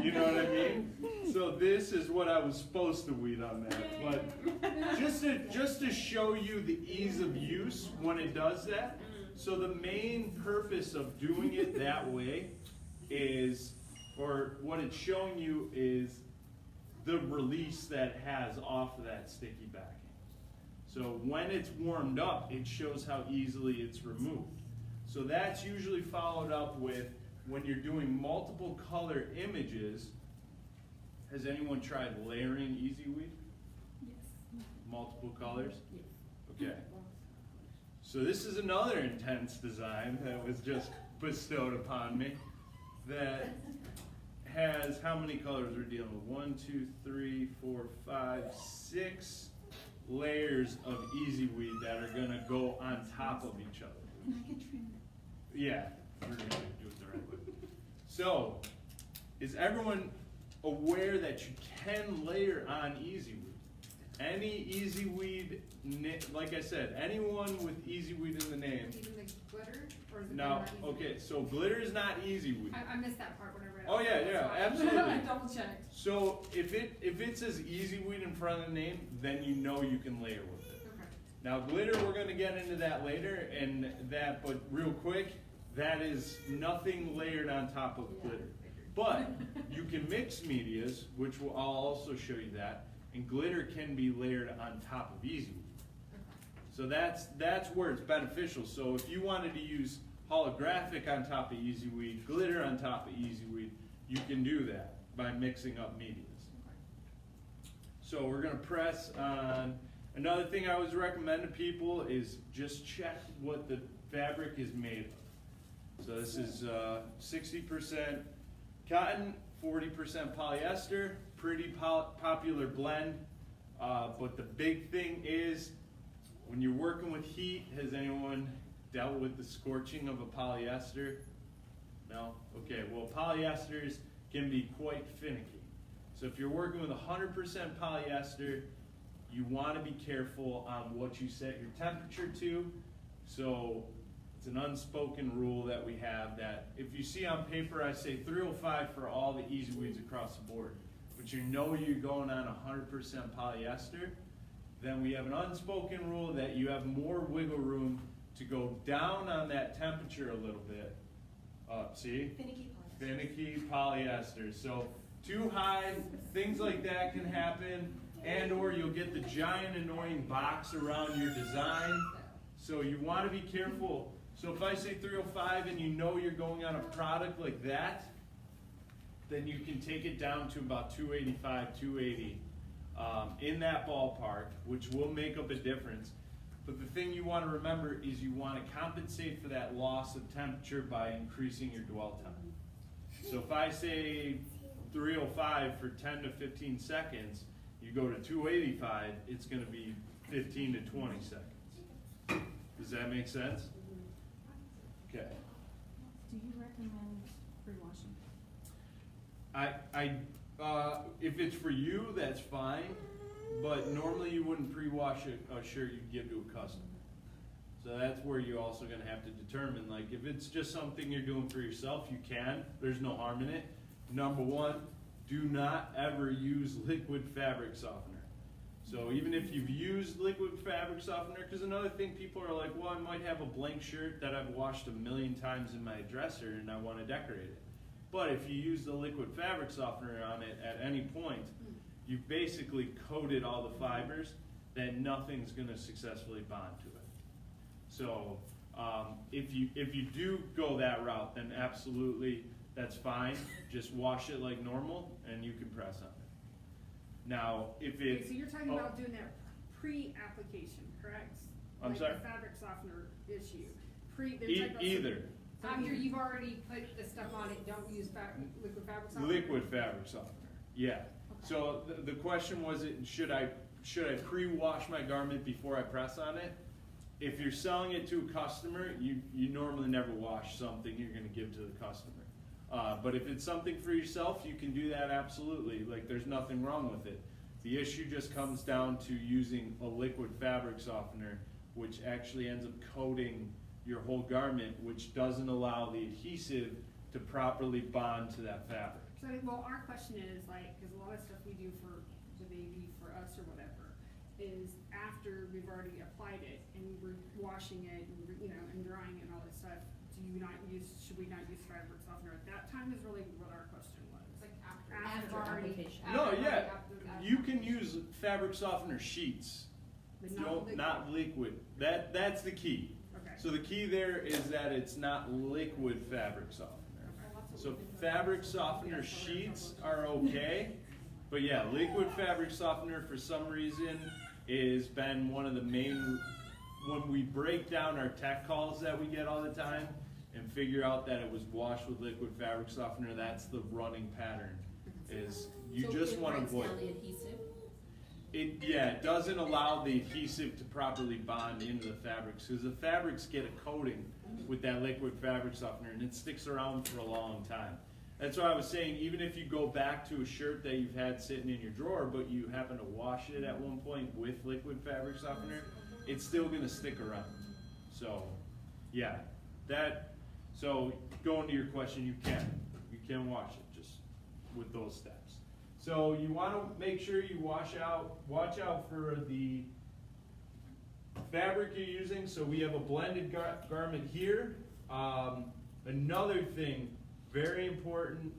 You know what I mean? So this is what I was supposed to weed on that. But just to show you the ease of use when it does that. So the main purpose of doing it that way is, or what it's showing you is the release that it has off of that sticky backing. So when it's warmed up, it shows how easily it's removed. So that's usually followed up with when you're doing multiple color images. Has anyone tried layering Easyweed? Yes. Multiple colors? Yes. Okay. So this is another intense design that was just bestowed upon me that has how many colors we're dealing with? 1, 2, 3, 4, 5, 6 layers of Easyweed that are gonna go on top of each other. And I can trim it. Yeah, we're gonna do it the right way. So, is everyone aware that you can layer on Easyweed? Any Easyweed, like I said, anyone with Easyweed in the name. Even the glitter? Or is it No, not Easyweed? okay, so glitter is not Easyweed. I missed that part when I read it. Oh yeah, yeah, I absolutely. double checked. So if it says Easyweed in front of the name, then you know you can layer with it. Okay. Now glitter, we're gonna get into that later, and that, but real quick, that is nothing layered on top of glitter. But you can mix medias, which I'll also show you that, and glitter can be layered on top of Easyweed. So that's where it's beneficial. So if you wanted to use holographic on top of Easyweed, glitter on top of Easyweed, you can do that by mixing up medias. So we're gonna press on. Another thing I always recommend to people is just check what the fabric is made of. So this is 60% cotton, 40% polyester, pretty popular blend. But the big thing is, when you're working with heat, has anyone dealt with the scorching of a polyester? No? Okay, well polyesters can be quite finicky. So if you're working with 100% polyester, you want to be careful on what you set your temperature to. So it's an unspoken rule that we have that if you see on paper I say 305 for all the Easyweeds across the board, but you know you're going on 100% polyester, then we have an unspoken rule that you have more wiggle room to go down on that temperature a little bit. See? Finicky polyester. So too high, things like that can happen, and or you'll get the giant annoying box around your design. So you want to be careful. So if I say 305 and you know you're going on a product like that, then you can take it down to about 285, 280 in that ballpark, which will make up a difference. But the thing you want to remember is you want to compensate for that loss of temperature by increasing your dwell time. So if I say 305 for 10 to 15 seconds, you go to 285, it's going to be 15 to 20 seconds. Does that make sense? Okay. Do you recommend pre-washing? If it's for you, that's fine, but normally you wouldn't pre-wash a shirt you'd give to a customer. So that's where you're also going to have to determine, like if it's just something you're doing for yourself, you can, there's no harm in it. Number one, do not ever use liquid fabric softener. So even if you've used liquid fabric softener, because another thing people are like, well, I might have a blank shirt that I've washed 1,000,000 times in my dresser and I want to decorate it. But if you use the liquid fabric softener on it at any point, you've basically coated all the fibers that nothing's going to successfully bond to it. So if you do go that route, then absolutely that's fine. Just wash it like normal and you can press on it. Now, if it... Okay, so you're talking about doing that pre-application, correct? I'm like sorry? The fabric softener issue. Either. So after you've already put the stuff on it, don't use liquid fabric softener? Liquid fabric softener, yeah. Okay. So the question was, should I pre-wash my garment before I press on it? If you're selling it to a customer, you normally never wash something you're going to give to the customer. But if it's something for yourself, you can do that absolutely. Like there's nothing wrong with it. The issue just comes down to using a liquid fabric softener, which actually ends up coating your whole garment, which doesn't allow the adhesive to properly bond to that fabric. So, well, our question is like, cause a lot of stuff we do for the baby, for us or whatever, is after we've already applied it and we're washing it and, you know, and drying it and all that stuff, should we not use fabric softener at that time is really what our question was. Like After after already- application. No, after- yeah, after- you can use fabric softener sheets, But not liquid. That's the key. Okay. So the key there is that it's not liquid fabric softener. So fabric softener sheets are okay, but yeah, liquid fabric softener for some reason has been one of the main, when we break down our tech calls that we get all the time and figure out that it was washed with liquid fabric softener, that's the running pattern, is you just want to avoid. So it breaks down the adhesive? It doesn't allow the adhesive to properly bond into the fabrics, because the fabrics get a coating with that liquid fabric softener and it sticks around for a long time. That's why I was saying, even if you go back to a shirt that you've had sitting in your drawer, but you happen to wash it at one point with liquid fabric softener, it's still gonna stick around. So, yeah, so going to your question, you can wash it just with those steps. So you wanna make sure you watch out for the fabric you're using. So we have a blended garment here. Another thing, very important,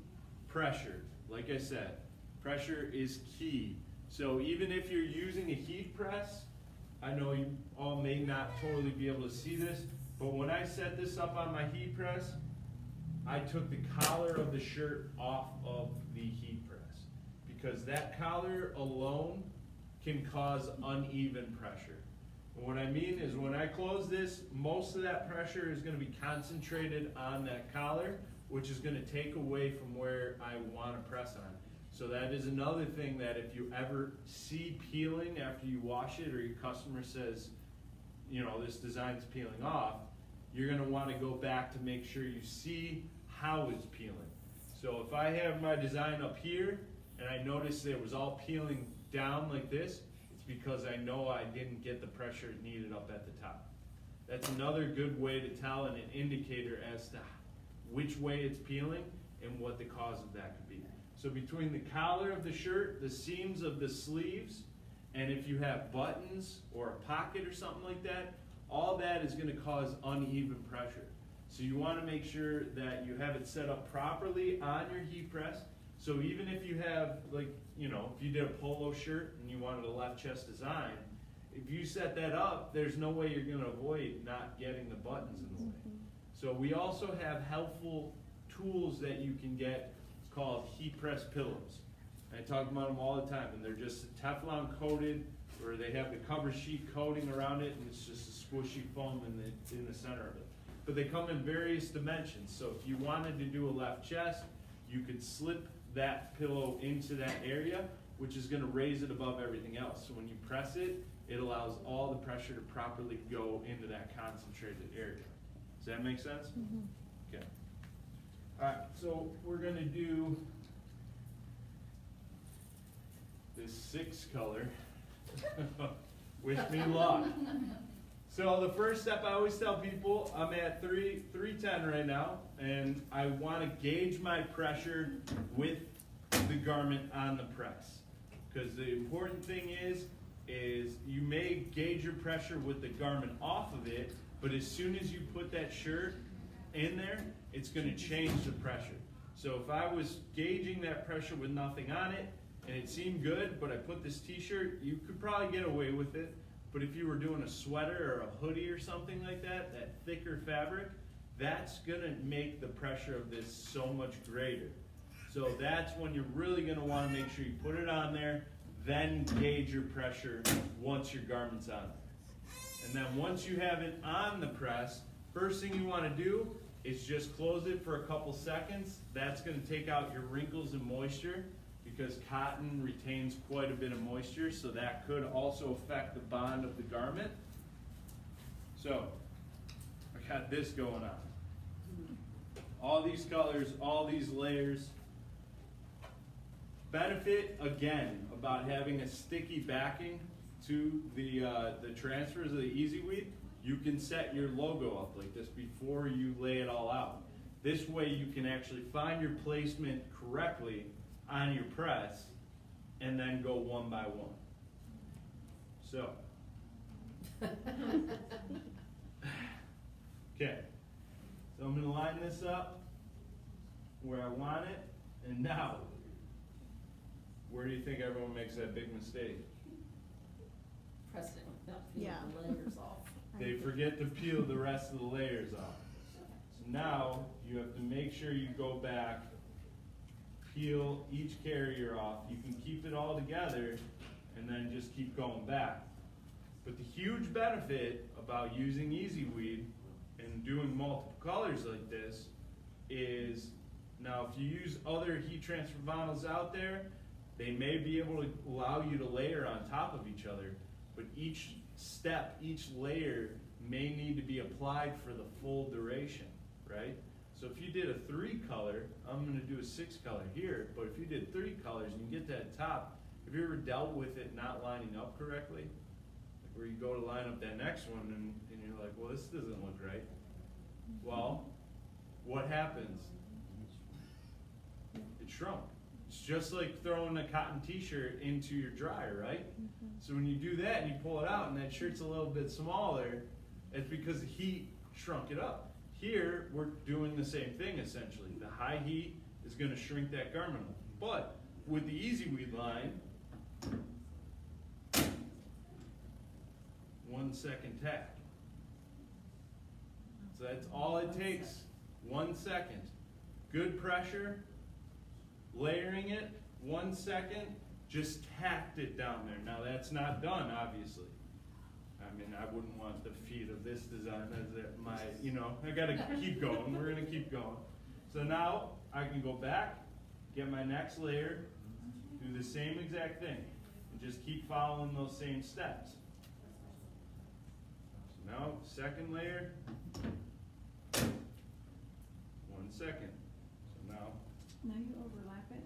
pressure. Like I said, pressure is key. So even if you're using a heat press, I know you all may not totally be able to see this, but when I set this up on my heat press, I took the collar of the shirt off of the heat press, because that collar alone can cause uneven pressure. And what I mean is, when I close this, most of that pressure is gonna be concentrated on that collar, which is gonna take away from where I wanna press on. So that is another thing that if you ever see peeling after you wash it, or your customer says, you know, this design's peeling off, you're gonna wanna go back to make sure you see how it's peeling. So if I have my design up here, and I noticed it was all peeling down like this, it's because I know I didn't get the pressure needed up at the top. That's another good way to tell, and an indicator as to which way it's peeling and what the cause of that could be. So between the collar of the shirt, the seams of the sleeves, and if you have buttons or a pocket or something like that, all that is gonna cause uneven pressure. So you wanna make sure that you have it set up properly on your heat press. So even if you have, like, you know, if you did a polo shirt and you wanted a left chest design, if you set that up, there's no way you're gonna avoid not getting the buttons in the way. So we also have helpful tools that you can get. It's called heat press pillows. I talk about them all the time, and they're just Teflon coated, or they have the cover sheet coating around it, and it's just a squishy foam in the center of it. But they come in various dimensions. So if you wanted to do a left chest, you could slip that pillow into that area, which is gonna raise it above everything else. So when you press it, it allows all the pressure to properly go into that concentrated area. Does that make sense? Okay. Alright, so we're gonna do this 6 color. Wish me luck. So the first step, I always tell people, I'm at 310 right now, and I want to gauge my pressure with the garment on the press. Because the important thing is you may gauge your pressure with the garment off of it, but as soon as you put that shirt in there, it's going to change the pressure. So if I was gauging that pressure with nothing on it, and it seemed good, but I put this t-shirt, you could probably get away with it. But if you were doing a sweater or a hoodie or something like that, that thicker fabric, that's gonna make the pressure of this so much greater. So that's when you're really gonna wanna make sure you put it on there, then gauge your pressure once your garment's on there. And then once you have it on the press, first thing you wanna do is just close it for a couple seconds. That's gonna take out your wrinkles and moisture, because cotton retains quite a bit of moisture, so that could also affect the bond of the garment. So, I got this going on. All these colors, all these layers. Benefit, again, about having a sticky backing to the transfers of the Easyweed, you can set your logo up like this before you lay it all out. This way you can actually find your placement correctly on your press and then go one by one. So, okay, so I'm gonna line this up where I want it, and now, where do you think everyone makes that big mistake? Press it without peeling the layers off. They forget to peel the rest of the layers off. So now, you have to make sure you go back, peel each carrier off. You can keep it all together, and then just keep going back. But the huge benefit about using Easyweed and doing multiple colors like this is, now if you use other heat transfer vinyls out there, they may be able to allow you to layer on top of each other, but each step, each layer may need to be applied for the full duration, right? So if you did a 3 color, I'm gonna do a 6 color here, but if you did 3 colors and you get that top, have you ever dealt with it not lining up correctly? Like where you go to line up that next one and you're like, well, this doesn't look right. Well, what happens? It shrunk. It's just like throwing a cotton t-shirt into your dryer, right? So when you do that and you pull it out and that shirt's a little bit smaller, it's because the heat shrunk it up. Here, we're doing the same thing essentially. The high heat is gonna shrink that garment. But with the Easyweed line, 1 second tack. So that's all it takes, 1 second. Good pressure, layering it, 1 second, just tacked it down there. Now that's not done, obviously. I mean, I wouldn't want the feet of this design as my, you know, I gotta keep going, we're gonna keep going. So now, I can go back, get my next layer, do the same exact thing, and just keep following those same steps. So now, second layer, 1 second. So now, Now you overlap it?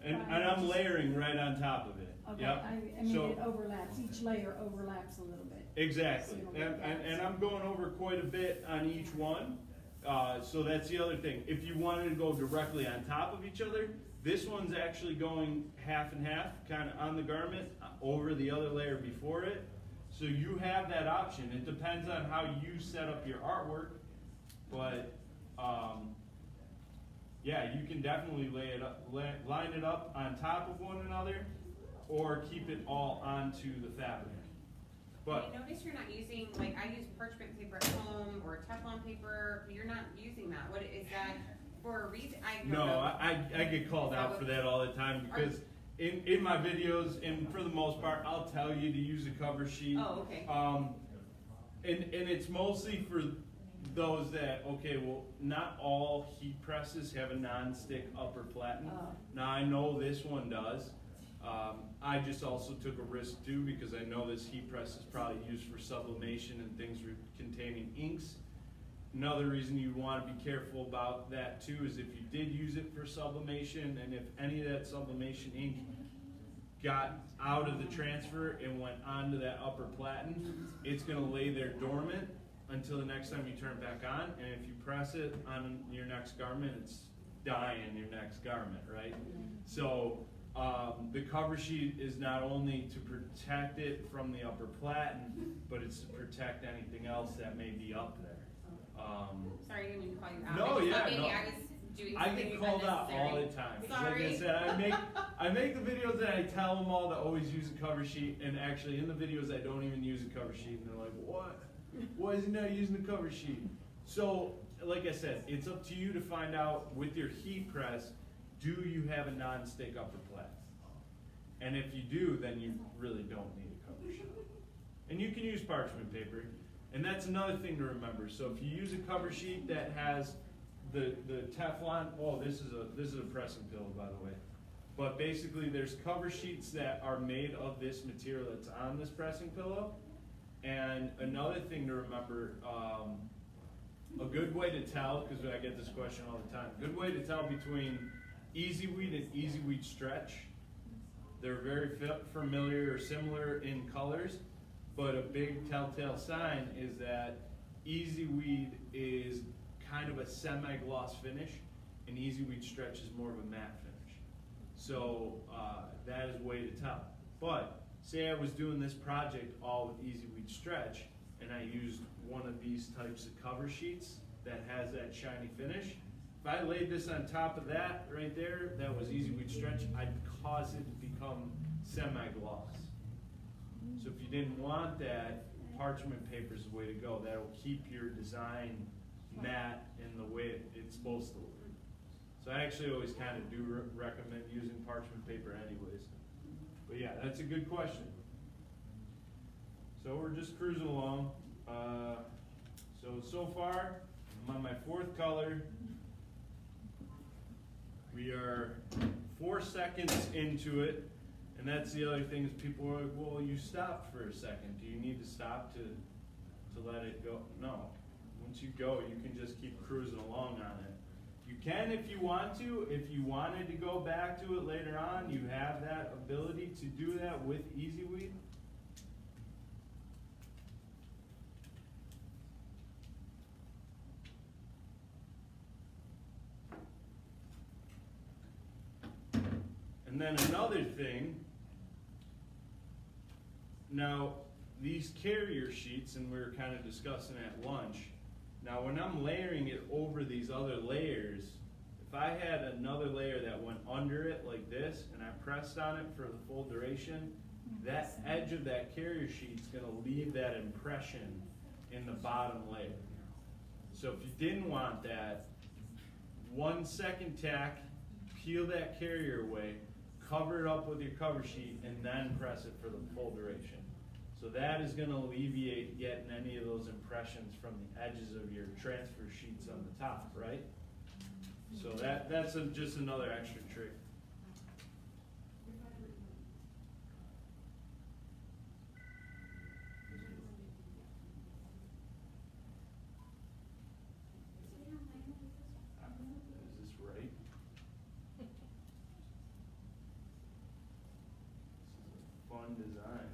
and I'm layering right on top of it. Okay, Yep. I mean, So- it overlaps, each layer overlaps a little bit. Exactly, So you don't and, get that. and I'm going over quite a bit on each one. So that's the other thing. If you wanted to go directly on top of each other, this one's actually going half and half, kind of on the garment, over the other layer before it. So you have that option. It depends on how you set up your artwork, but yeah, you can definitely lay it up, line it up on top of one another, or keep it all onto the fabric. But I notice you're not using, like, I use parchment paper at home or Teflon paper. You're not using that. What is that for a reason? I don't no, know. I get called out for that all the time because in my videos, and for the most part, I'll tell you to use a cover sheet. Oh, okay. And it's mostly for those that, okay, well, not all heat presses have a non-stick upper platen. Oh. Now I know this one does. I just also took a risk too because I know this heat press is probably used for sublimation and things containing inks. Another reason you want to be careful about that too is if you did use it for sublimation and if any of that sublimation ink got out of the transfer and went onto that upper platen, it's going to lay there dormant until the next time you turn it back on, and if you press it on your next garment, it's dyeing your next garment, right? So the cover sheet is not only to protect it from the upper platen, but it's to protect anything else that may be up there. Sorry, I didn't mean to call you out. No, I just yeah, thought maybe no. I was doing I something get called out all the unnecessary. time. 'Cause Sorry. Like I said, I make the videos and I tell them all to always use a cover sheet, and actually in the videos I don't even use a cover sheet, and they're like, what? Why is he not using the cover sheet? So, like I said, it's up to you to find out with your heat press, do you have a non-stick upper platen? And if you do, then you really don't need a cover sheet. And you can use parchment paper, and that's another thing to remember. So if you use a cover sheet that has the Teflon, oh, this is a pressing pillow, by the way. But basically, there's cover sheets that are made of this material that's on this pressing pillow. And another thing to remember, a good way to tell, because I get this question all the time, good way to tell between Easyweed and Easyweed Stretch. They're very familiar or similar in colors, but a big telltale sign is that Easyweed is kind of a semi-gloss finish, and Easyweed Stretch is more of a matte finish. So that is a way to tell. But say I was doing this project all with Easyweed Stretch, and I used one of these types of cover sheets that has that shiny finish. If I laid this on top of that right there, that was Easyweed Stretch, I'd cause it to become semi-gloss. So if you didn't want that, parchment paper is the way to go. That'll keep your design matte in the way it's supposed to look. So I actually always kind of do recommend using parchment paper anyways. But yeah, that's a good question. So we're just cruising along. So far, I'm on my 4th color. We are 4 seconds into it. And that's the other thing is people are like, well, you stopped for a second. Do you need to stop to let it go? No. Once you go, you can just keep cruising along on it. You can if you want to. If you wanted to go back to it later on, you have that ability to do that with Easyweed. And then another thing, now these carrier sheets, and we were kind of discussing at lunch, now when I'm layering it over these other layers, if I had another layer that went under it like this, and I pressed on it for the full duration, that edge of that carrier sheet's gonna leave that impression in the bottom layer. So if you didn't want that, 1 second tack, peel that carrier away, cover it up with your cover sheet, and then press it for the full duration. So that is going to alleviate getting any of those impressions from the edges of your transfer sheets on the top, right? So that's just another extra trick. Is this right? Fun design.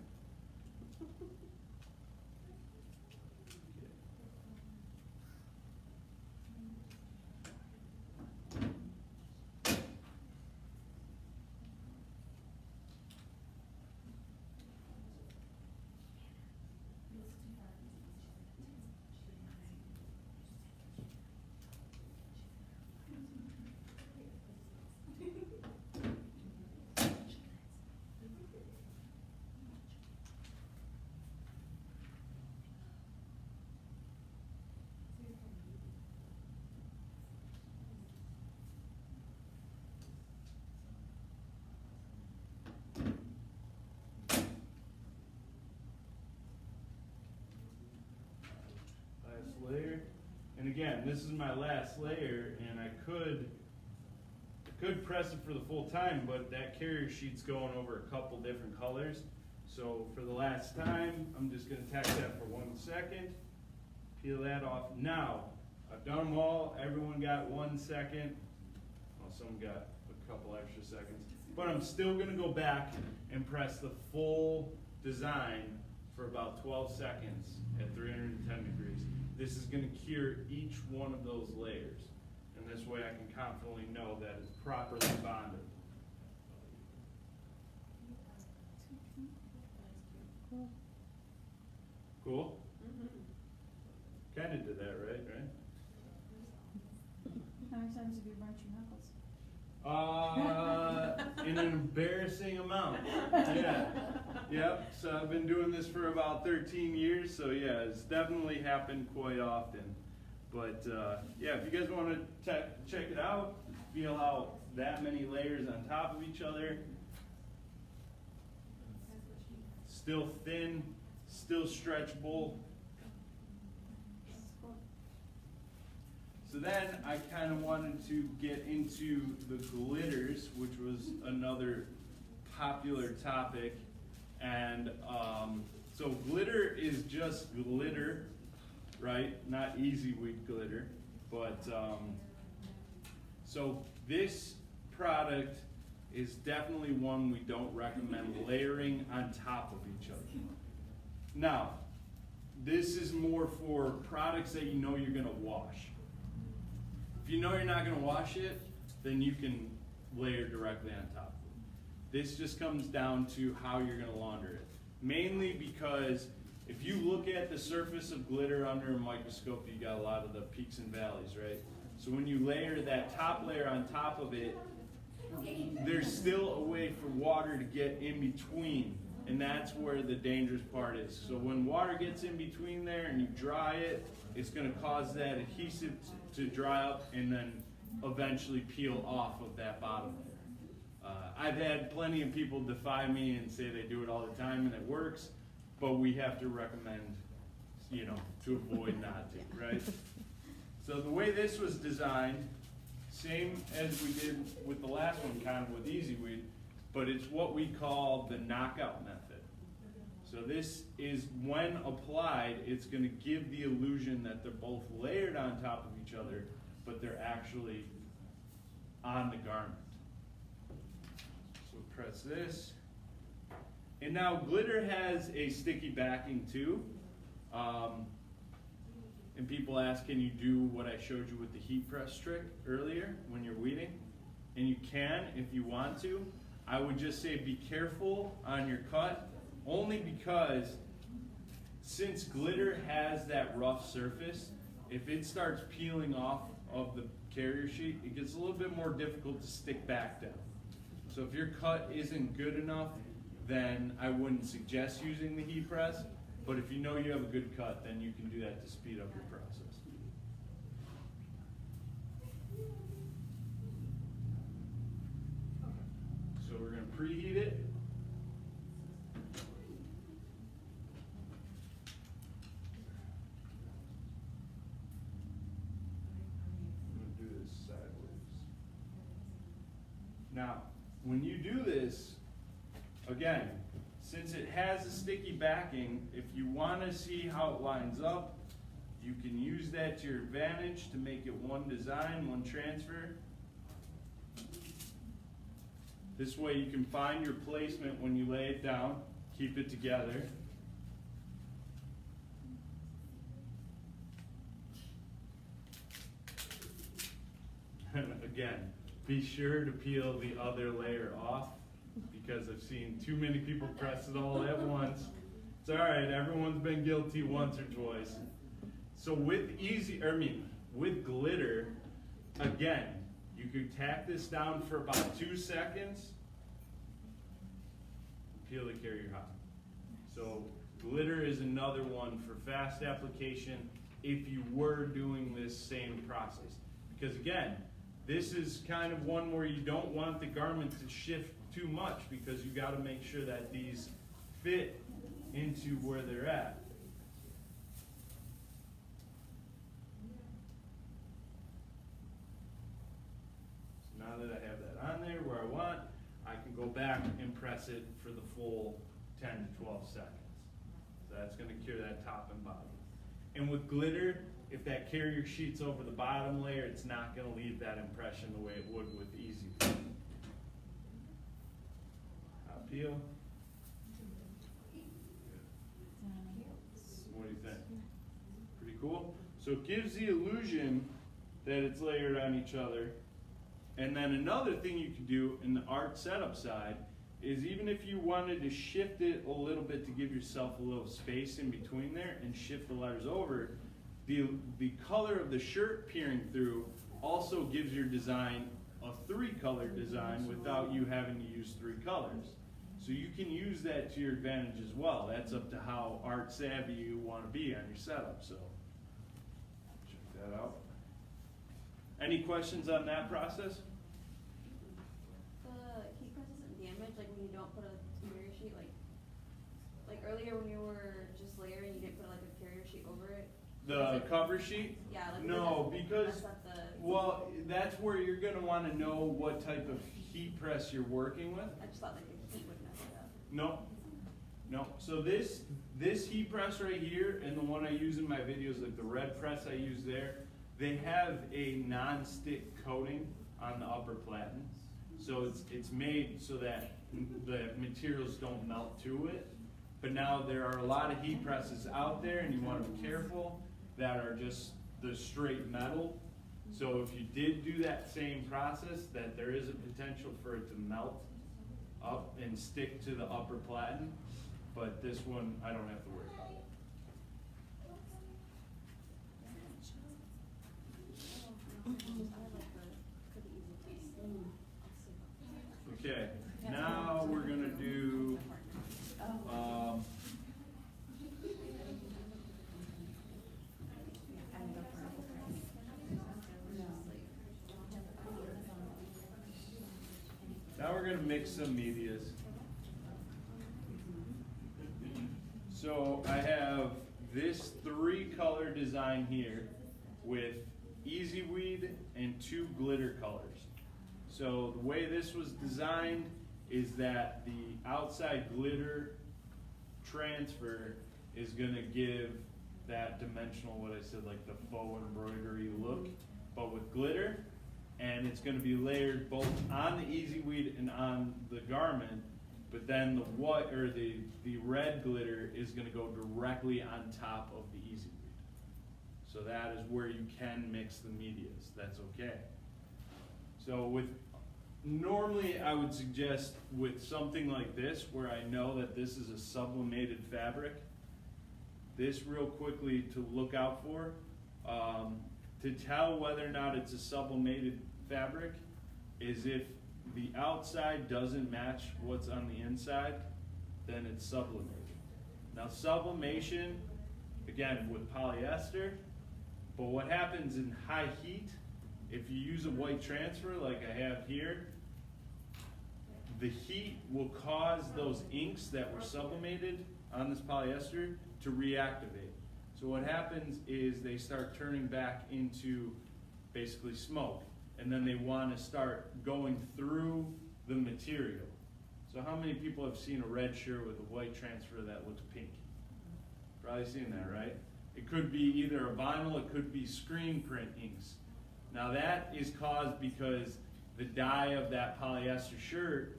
Layer, and again, this is my last layer, and I could press it for the full time, but that carrier sheet's going over a couple different colors. So for the last time, I'm just going to tack that for 1 second, peel that off. Now, I've done them all. Everyone got 1 second. Well, some got a couple extra seconds, but I'm still going to go back and press the full design for about 12 seconds at 310 degrees. This is going to cure each one of those layers, and this way I can confidently know that it's properly bonded. Cool? Kind of did that right? How many times have you burnt your knuckles? In an embarrassing amount. Yeah. Yep. So I've been doing this for about 13 years. So yeah, it's definitely happened quite often. But yeah, if you guys want to check it out, feel out that many layers on top of each other. Still thin, still stretchable. So then I kind of wanted to get into the glitters, which was another popular topic. And so glitter is just glitter, right? Not Easyweed glitter. But so this product is definitely one we don't recommend layering on top of each other. Now, this is more for products that you know you're going to wash. If you know you're not gonna wash it, then you can layer directly on top of it. This just comes down to how you're gonna launder it. Mainly because if you look at the surface of glitter under a microscope, you got a lot of the peaks and valleys, right? So when you layer that top layer on top of it, there's still a way for water to get in between, and that's where the dangerous part is. So when water gets in between there and you dry it, it's gonna cause that adhesive to dry up and then eventually peel off of that bottom layer. I've had plenty of people defy me and say they do it all the time and it works, but we have to recommend, you know, to avoid not to, right? So the way this was designed, same as we did with the last one, kind of with Easyweed, but it's what we call the knockout method. So this is, when applied, it's gonna give the illusion that they're both layered on top of each other, but they're actually on the garment. So press this. And now glitter has a sticky backing too. And people ask, can you do what I showed you with the heat press trick earlier when you're weeding? And you can if you want to. I would just say be careful on your cut, only because since glitter has that rough surface, if it starts peeling off of the carrier sheet, it gets a little bit more difficult to stick back down. So if your cut isn't good enough, then I wouldn't suggest using the heat press. But if you know you have a good cut, then you can do that to speed up your process. So we're going to preheat it. I'm going to do this sideways. Now, when you do this, again, since it has a sticky backing, if you want to see how it lines up, you can use that to your advantage to make it one design, one transfer. This way you can find your placement when you lay it down, keep it together. And again, be sure to peel the other layer off, because I've seen too many people press it all at once. It's all right, everyone's been guilty once or twice. So with with glitter, again, you could tack this down for about 2 seconds, peel the carrier hot. So glitter is another one for fast application if you were doing this same process. Because again, this is kind of one where you don't want the garment to shift too much, because you got to make sure that these fit into where they're at. So now that I have that on there where I want, I can go back and press it for the full 10 to 12 seconds. So that's going to cure that top and bottom. And with glitter, if that carrier sheet's over the bottom layer, it's not going to leave that impression the way it would with Easyweed. Peel. What do you think? Pretty cool. So it gives the illusion that it's layered on each other. And then another thing you can do in the art setup side is, even if you wanted to shift it a little bit to give yourself a little space in between there and shift the letters over, the color of the shirt peering through also gives your design a 3-color design without you having to use 3 colors. So you can use that to your advantage as well. That's up to how art savvy you want to be on your setup. So check that out. Any questions on that process? The heat press isn't damaged, like when you don't put a carrier sheet, like earlier when you were just layering, you didn't put like a carrier sheet over it. The cover sheet? Yeah, like no, because the, well, that's where you're going to want to know what type of heat press you're working with. I just thought like the heat would mess it up. No, no. So this heat press right here, and the one I use in my videos, like the red press I use there, they have a non-stick coating on the upper platen. So it's made so that the materials don't melt to it. But now there are a lot of heat presses out there, and you want to be careful, that are just the straight metal. So if you did do that same process, that there is a potential for it to melt up and stick to the upper platen, but this one, I don't have to worry about it. Okay, now we're gonna do, now we're gonna mix some medias. So I have this 3-color design here with Easyweed and 2 glitter colors. So the way this was designed is that the outside glitter transfer is gonna give that dimensional, what I said, like the faux embroidery look, but with glitter. And it's gonna be layered both on the Easyweed and on the garment, but then the white, or the red glitter is gonna go directly on top of the Easyweed. So that is where you can mix the medias, that's okay. So with, normally I would suggest with something like this, where I know that this is a sublimated fabric, this real quickly to look out for, to tell whether or not it's a sublimated fabric is if the outside doesn't match what's on the inside, then it's sublimated. Now sublimation, again with polyester, but what happens in high heat, if you use a white transfer like I have here, the heat will cause those inks that were sublimated on this polyester to reactivate. So what happens is they start turning back into basically smoke, and then they want to start going through the material. So how many people have seen a red shirt with a white transfer that looks pink? Probably seen that, right? It could be either a vinyl, it could be screen print inks. Now that is caused because the dye of that polyester shirt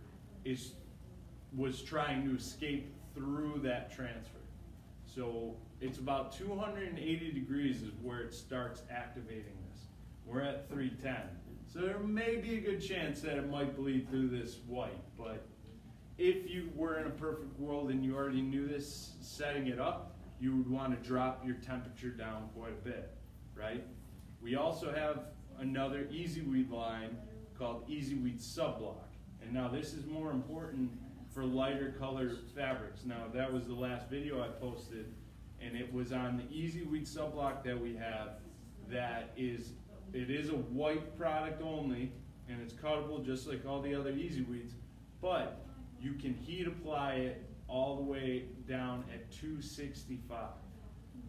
was trying to escape through that transfer. So it's about 280 degrees is where it starts activating this. We're at 310. So there may be a good chance that it might bleed through this white, but if you were in a perfect world and you already knew this setting it up, you would want to drop your temperature down quite a bit, right? We also have another Easyweed line called Easyweed Sub Block. And now this is more important for lighter colored fabrics. Now that was the last video I posted, and it was on the Easyweed Sub Block that we have that it is a white product only, and it's cuttable just like all the other Easyweeds, but you can heat apply it all the way down at 265.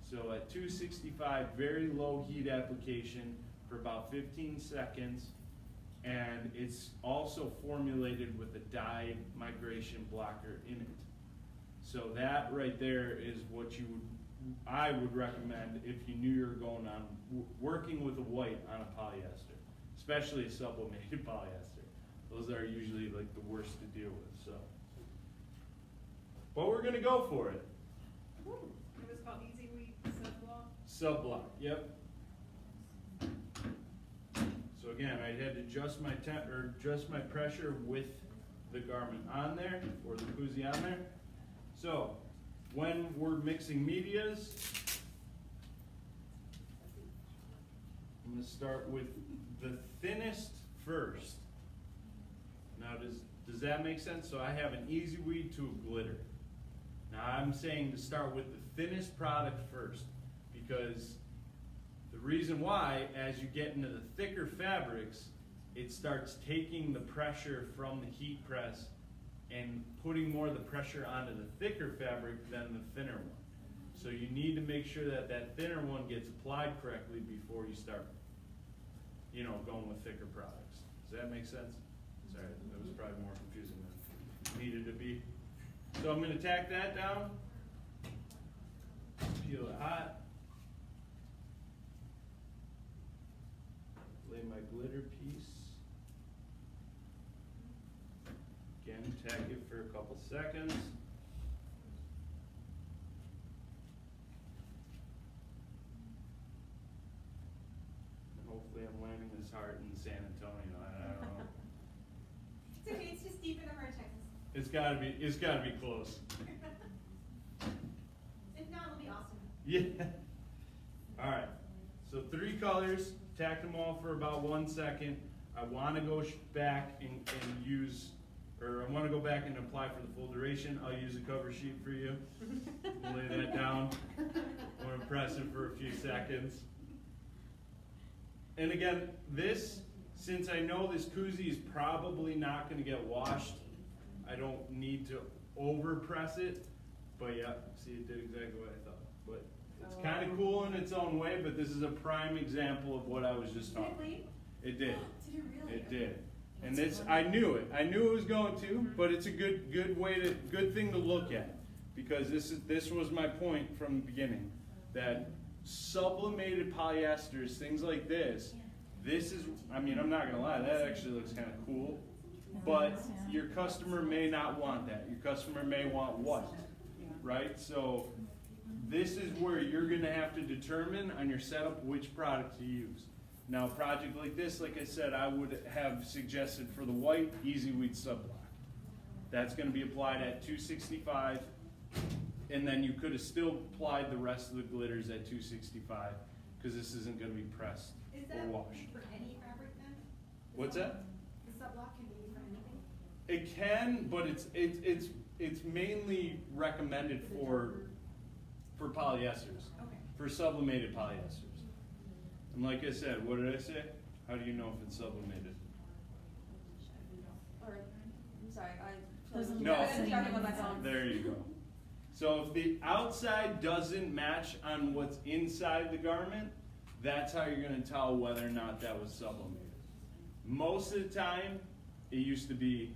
So at 265, very low heat application for about 15 seconds, and it's also formulated with a dye migration blocker in it. So that right there is what I would recommend if you knew you were going on working with a white on a polyester, especially a sublimated polyester. Those are usually like the worst to deal with. So, but we're gonna go for it. It was called Easyweed Sub Block. Sub block, yep. So again, I had to adjust my pressure with the garment on there, or the koozie on there. So when we're mixing medias, I'm going to start with the thinnest first. Now does that make sense? So I have an Easyweed to a glitter. Now I'm saying to start with the thinnest product first, because the reason why, as you get into the thicker fabrics, it starts taking the pressure from the heat press and putting more of the pressure onto the thicker fabric than the thinner one. So you need to make sure that that thinner one gets applied correctly before you start, going with thicker products. Does that make sense? Sorry, that was probably more confusing than it needed to be. So I'm going to tack that down, peel it hot, lay my glitter piece. Again, tack it for a couple seconds. And hopefully I'm landing Heart in San Antonio, I don't know. It's okay, it's just deep in the heart of Texas. It's gotta be close. If not, it'll be awesome. Yeah. Alright, so 3 colors, tack them all for about 1 second. I wanna go back and use, or I wanna go back and apply for the full duration. I'll use a cover sheet for you. Lay that down. I'm gonna press it for a few seconds. And again, this, since I know this koozie is probably not gonna get washed, I don't need to over press it. But yeah, see, it did exactly what I thought. But it's kind of cool in its own way, but this is a prime example of what I was just talking about. It did. Did it really? It did. And this, I knew it. I knew it was going to, but it's a good thing to look at. Because this was my point from the beginning. That sublimated polyesters, things like this is, I mean, I'm not gonna lie, that actually looks kind of cool. But your customer may not want that. Your customer may want white, right? So this is where you're gonna have to determine on your setup which product to use. Now, a project like this, like I said, I would have suggested for the white, Easyweed Sub Block. That's gonna be applied at 265, and then you could have still applied the rest of the glitters at 265, because this isn't gonna be pressed Is or that washed. for any fabric then? What's that? The sub-block can be for anything? It can, but it's mainly recommended for polyesters, Okay. for sublimated polyesters. And like I said, what did I say? How do you know if it's sublimated? Or, I'm sorry, No. I was talking about my phone. There you go. So if the outside doesn't match on what's inside the garment, that's how you're gonna tell whether or not that was sublimated. Most of the time, it used to be,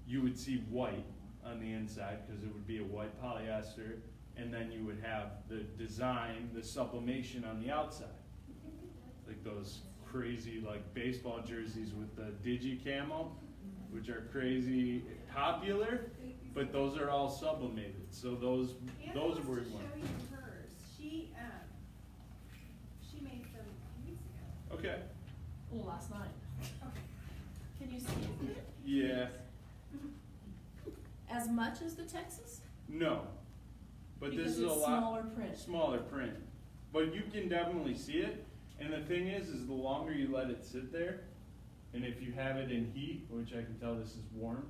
you would see white on the inside, because it would be a white polyester, and then you would have the design, the sublimation on the outside. Like those crazy like baseball jerseys with the digi camo, which are crazy popular, but those are all sublimated. So those Anna are wants where to you want. show you hers. She made some a few weeks ago. Okay. Oh, last night. Okay. Can you see it? Yeah. As much as the Texas? No. But Because this is a it's lot smaller print. smaller print. But you can definitely see it. And the thing is the longer you let it sit there, and if you have it in heat, which I can tell this is warm,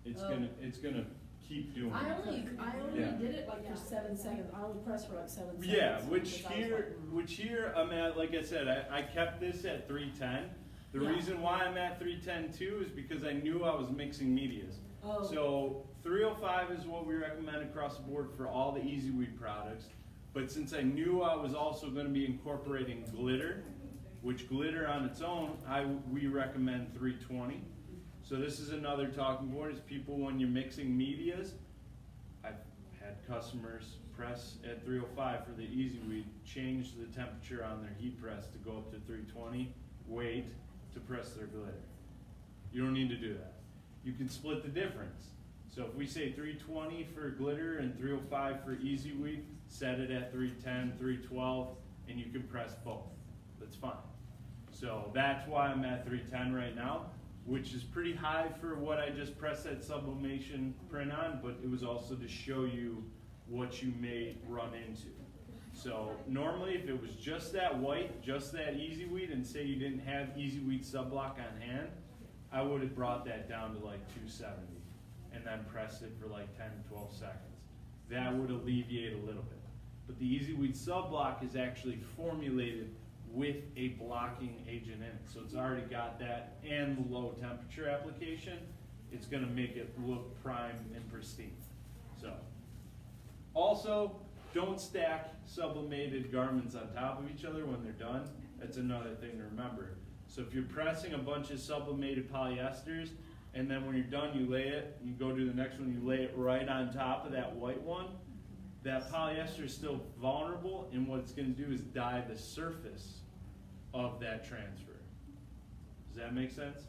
it's gonna keep doing I it. only Yeah. did it like for 7 seconds. I only pressed for like 7 seconds. Yeah, which because I was here I'm at, like I said, I kept this at 310. The Yeah. reason why I'm at 310 too is because I knew I was mixing medias. Oh. So 305 is what we recommend across the board for all the Easyweed products. But since I knew I was also going to be incorporating glitter, which glitter on its own, we recommend 320. So this is another talking point, is people when you're mixing medias, I've had customers press at 305 for the Easyweed, change the temperature on their heat press to go up to 320, wait to press their glitter. You don't need to do that. You can split the difference. So if we say 320 for glitter and 305 for Easyweed, set it at 310, 312, and you can press both. That's fine. So that's why I'm at 310 right now, which is pretty high for what I just pressed that sublimation print on, but it was also to show you what you may run into. So normally if it was just that white, just that Easyweed, and say you didn't have Easyweed Sub Block on hand, I would have brought that down to like 270 and then pressed it for like 10 to 12 seconds. That would alleviate a little bit. But the Easyweed Sub Block is actually formulated with a blocking agent in it. So it's already got that and the low temperature application. It's gonna make it look prime and pristine. So, also, don't stack sublimated garments on top of each other when they're done. That's another thing to remember. So if you're pressing a bunch of sublimated polyesters, and then when you're done you lay it, you go to the next one, you lay it right on top of that white one, that polyester is still vulnerable, and what it's going to do is dye the surface of that transfer. Does that make sense?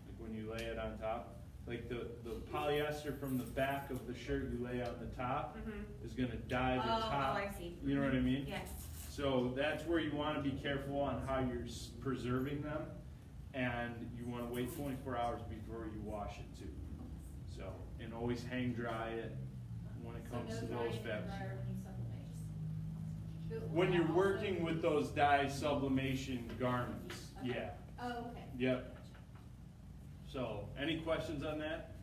Like when you lay it on top, like the polyester from the back of the shirt you lay on the top is going to dye the top. Oh, I see. You know what I mean? Yes. So that's where you wanna be careful on how you're preserving them, and you wanna wait 24 hours before you wash it too. So, and always hang dry it when it comes to those fabrics. When you're working with those dye sublimation garments, yeah, Oh, okay. yep. So, any questions on that?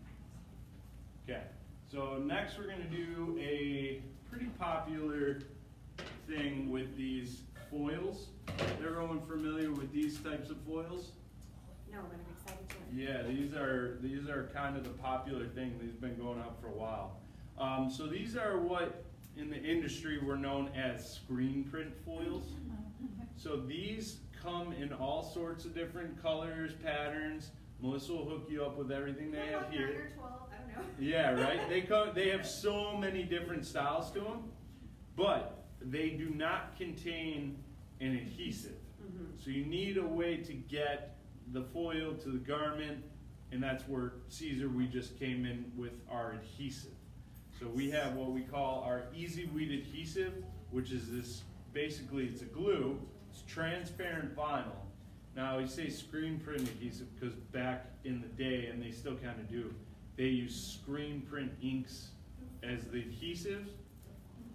Okay, so next we're gonna do a pretty popular thing with these foils. Everyone familiar with these types of foils? No, but I'm excited to. Yeah, these are kind of the popular thing. These have been going up for a while. So these are what in the industry were known as screen print foils. So these come in all sorts of different colors, patterns. Melissa will hook you up with everything they have Like here. 9 or 12, I don't know. Yeah, right? They have so many different styles to them, but they do not contain an adhesive. So you need a way to get the foil to the garment, and that's where Siser, we just came in with our adhesive. So we have what we call our Easyweed Adhesive, which is this, basically it's a glue, it's transparent vinyl. Now we say screen print adhesive because back in the day, and they still kind of do, they use screen print inks as the adhesive,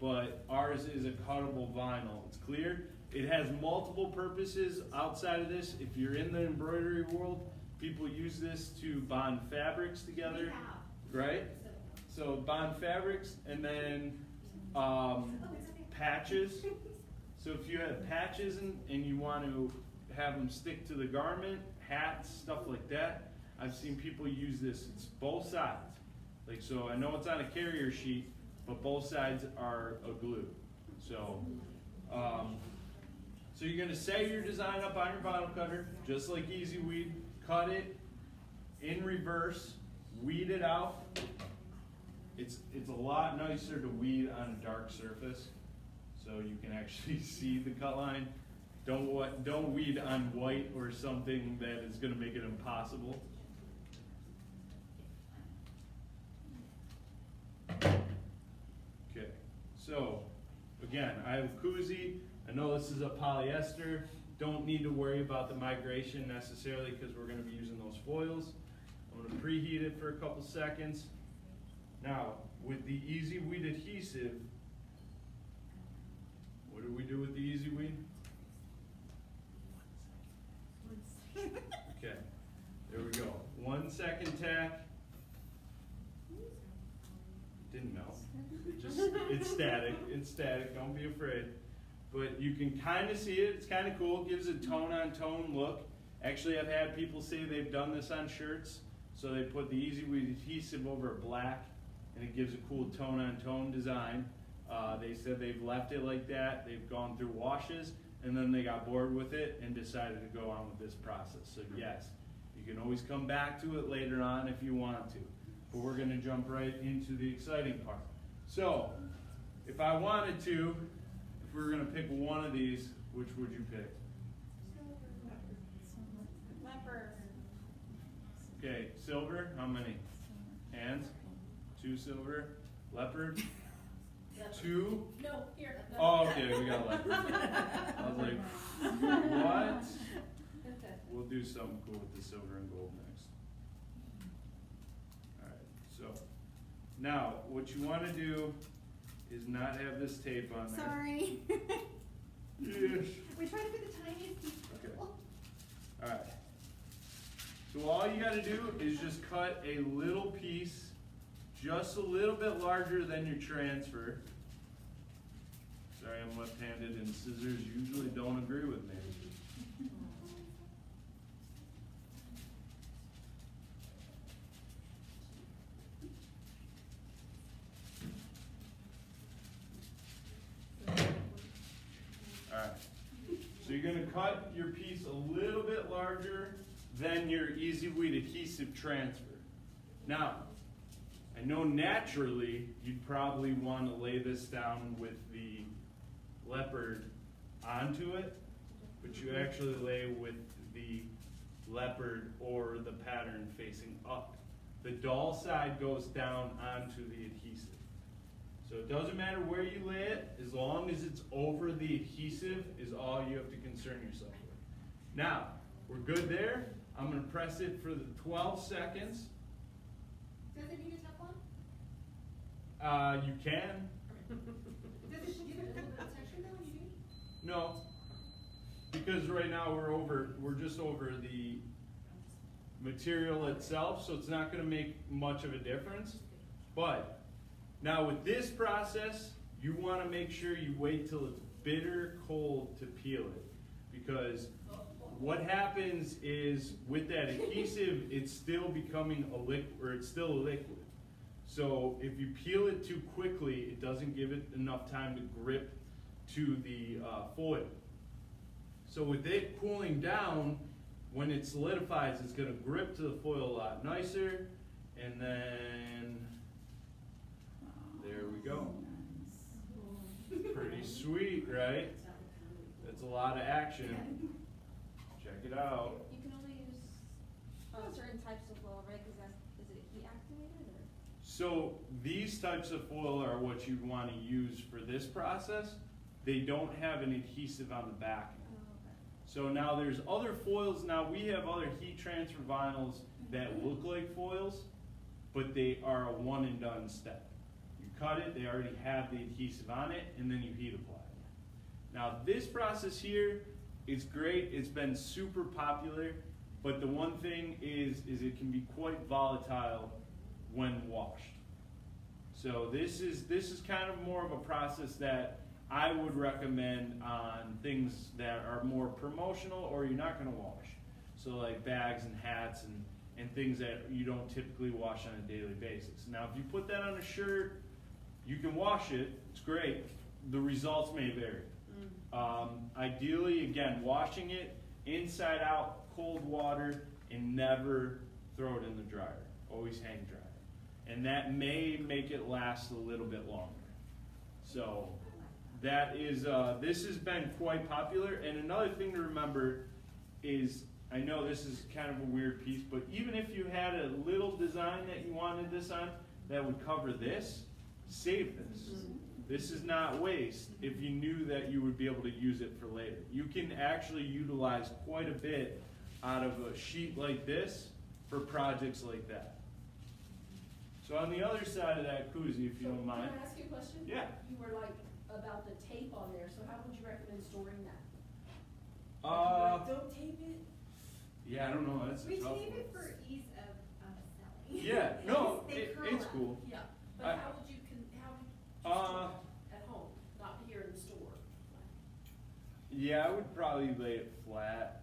but ours is a cuttable vinyl. It's clear. It has multiple purposes outside of this. If you're in the embroidery world, people use this to bond fabrics together, right? So bond fabrics, and then patches. So if you have patches and you want to have them stick to the garment, hats, stuff like that, I've seen people use this. It's both sides. Like, so I know it's on a carrier sheet, but both sides are a glue. So, so you're gonna set your design up on your vinyl cutter, just like Easyweed. Cut it in reverse, weed it out. It's a lot nicer to weed on a dark surface, so you can actually see the cut line. Don't weed on white or something that is gonna make it impossible. Okay, so again, I have a koozie. I know this is a polyester. Don't need to worry about the migration necessarily because we're going to be using those foils. I'm going to preheat it for a couple seconds. Now, with the Easyweed adhesive, what do we do with the Easyweed? Okay, there we go. 1 second tack. Didn't melt. It's static. It's static. Don't be afraid. But you can kind of see it. It's kind of cool. It gives a tone-on-tone look. Actually, I've had people say they've done this on shirts. So they put the Easyweed adhesive over a black, and it gives a cool tone-on-tone design. They said they've left it like that. They've gone through washes, and then they got bored with it and decided to go on with this process. So yes, you can always come back to it later on if you want to. But we're going to jump right into the exciting part. So, if I wanted to, if we were going to pick one of these, which would you pick? Leopard. Okay, silver, how many? Hands? 2 silver. Leopard? 2? No, here. Oh, okay, we got leopard. I was like, what? We'll do something cool with the silver and gold next. Alright, so, now, what you want to do is not have this tape on there. Sorry. Yes. We try to be the tiniest piece Okay. possible. Alright. So all you gotta do is just cut a little piece, just a little bit larger than your transfer. Sorry, I'm left-handed and scissors usually don't agree with me. Alright. So you're gonna cut your piece a little bit larger than your Easyweed adhesive transfer. Now, I know naturally you'd probably want to lay this down with the leopard onto it, but you actually lay with the leopard or the pattern facing up. The doll side goes down onto the adhesive. So it doesn't matter where you lay it, as long as it's over the adhesive is all you have to concern yourself with. Now, we're good there. I'm gonna press it for the 12 seconds. Does it need a Teflon? You can. Does it give it a little bit of texture though when you do? No. Because right now we're just over the material itself, so it's not gonna make much of a difference. But now with this process, you wanna make sure you wait till it's bitter cold to peel it. Because what happens is with that adhesive, it's still becoming a liquid, or it's still a liquid. So if you peel it too quickly, it doesn't give it enough time to grip to the foil. So with it cooling down, when it solidifies, it's gonna grip to the foil a lot nicer, and then, there we go. Pretty sweet, right? That's a lot of action. Check it out. You can only use certain types of foil, right? Because is it heat activated or? So these types of foil are what you'd want to use for this process. They don't have an adhesive on the back. Oh, okay. So now there's other foils. Now we have other heat transfer vinyls that look like foils, but they are a one and done step. You cut it, they already have the adhesive on it, and then you heat apply it. Now this process here, it's great. It's been super popular, but the one thing is it can be quite volatile when washed. So this is kind of more of a process that I would recommend on things that are more promotional or you're not going to wash. So like bags and hats and things that you don't typically wash on a daily basis. Now if you put that on a shirt, you can wash it. It's great. The results may vary. Ideally, again, washing it inside out, cold water, and never throw it in the dryer. Always hang dry. And that may make it last a little bit longer. So that is, this has been quite popular. And another thing to remember is, I know this is kind of a weird piece, but even if you had a little design that you wanted this on that would cover this, save this. This is not waste if you knew that you would be able to use it for later. You can actually utilize quite a bit out of a sheet like this for projects like that. So on the other side of that koozie, if you don't mind. Can I ask you a question? Yeah. You were like about the tape on there, so how would you recommend storing that? Don't tape it? Yeah, I don't know, that's a We tough tape one. it for ease of selling. Yeah, no, They curl it's up. cool. Yeah, but I- how would you store it at home, not here in the store? Yeah, I would probably lay it flat.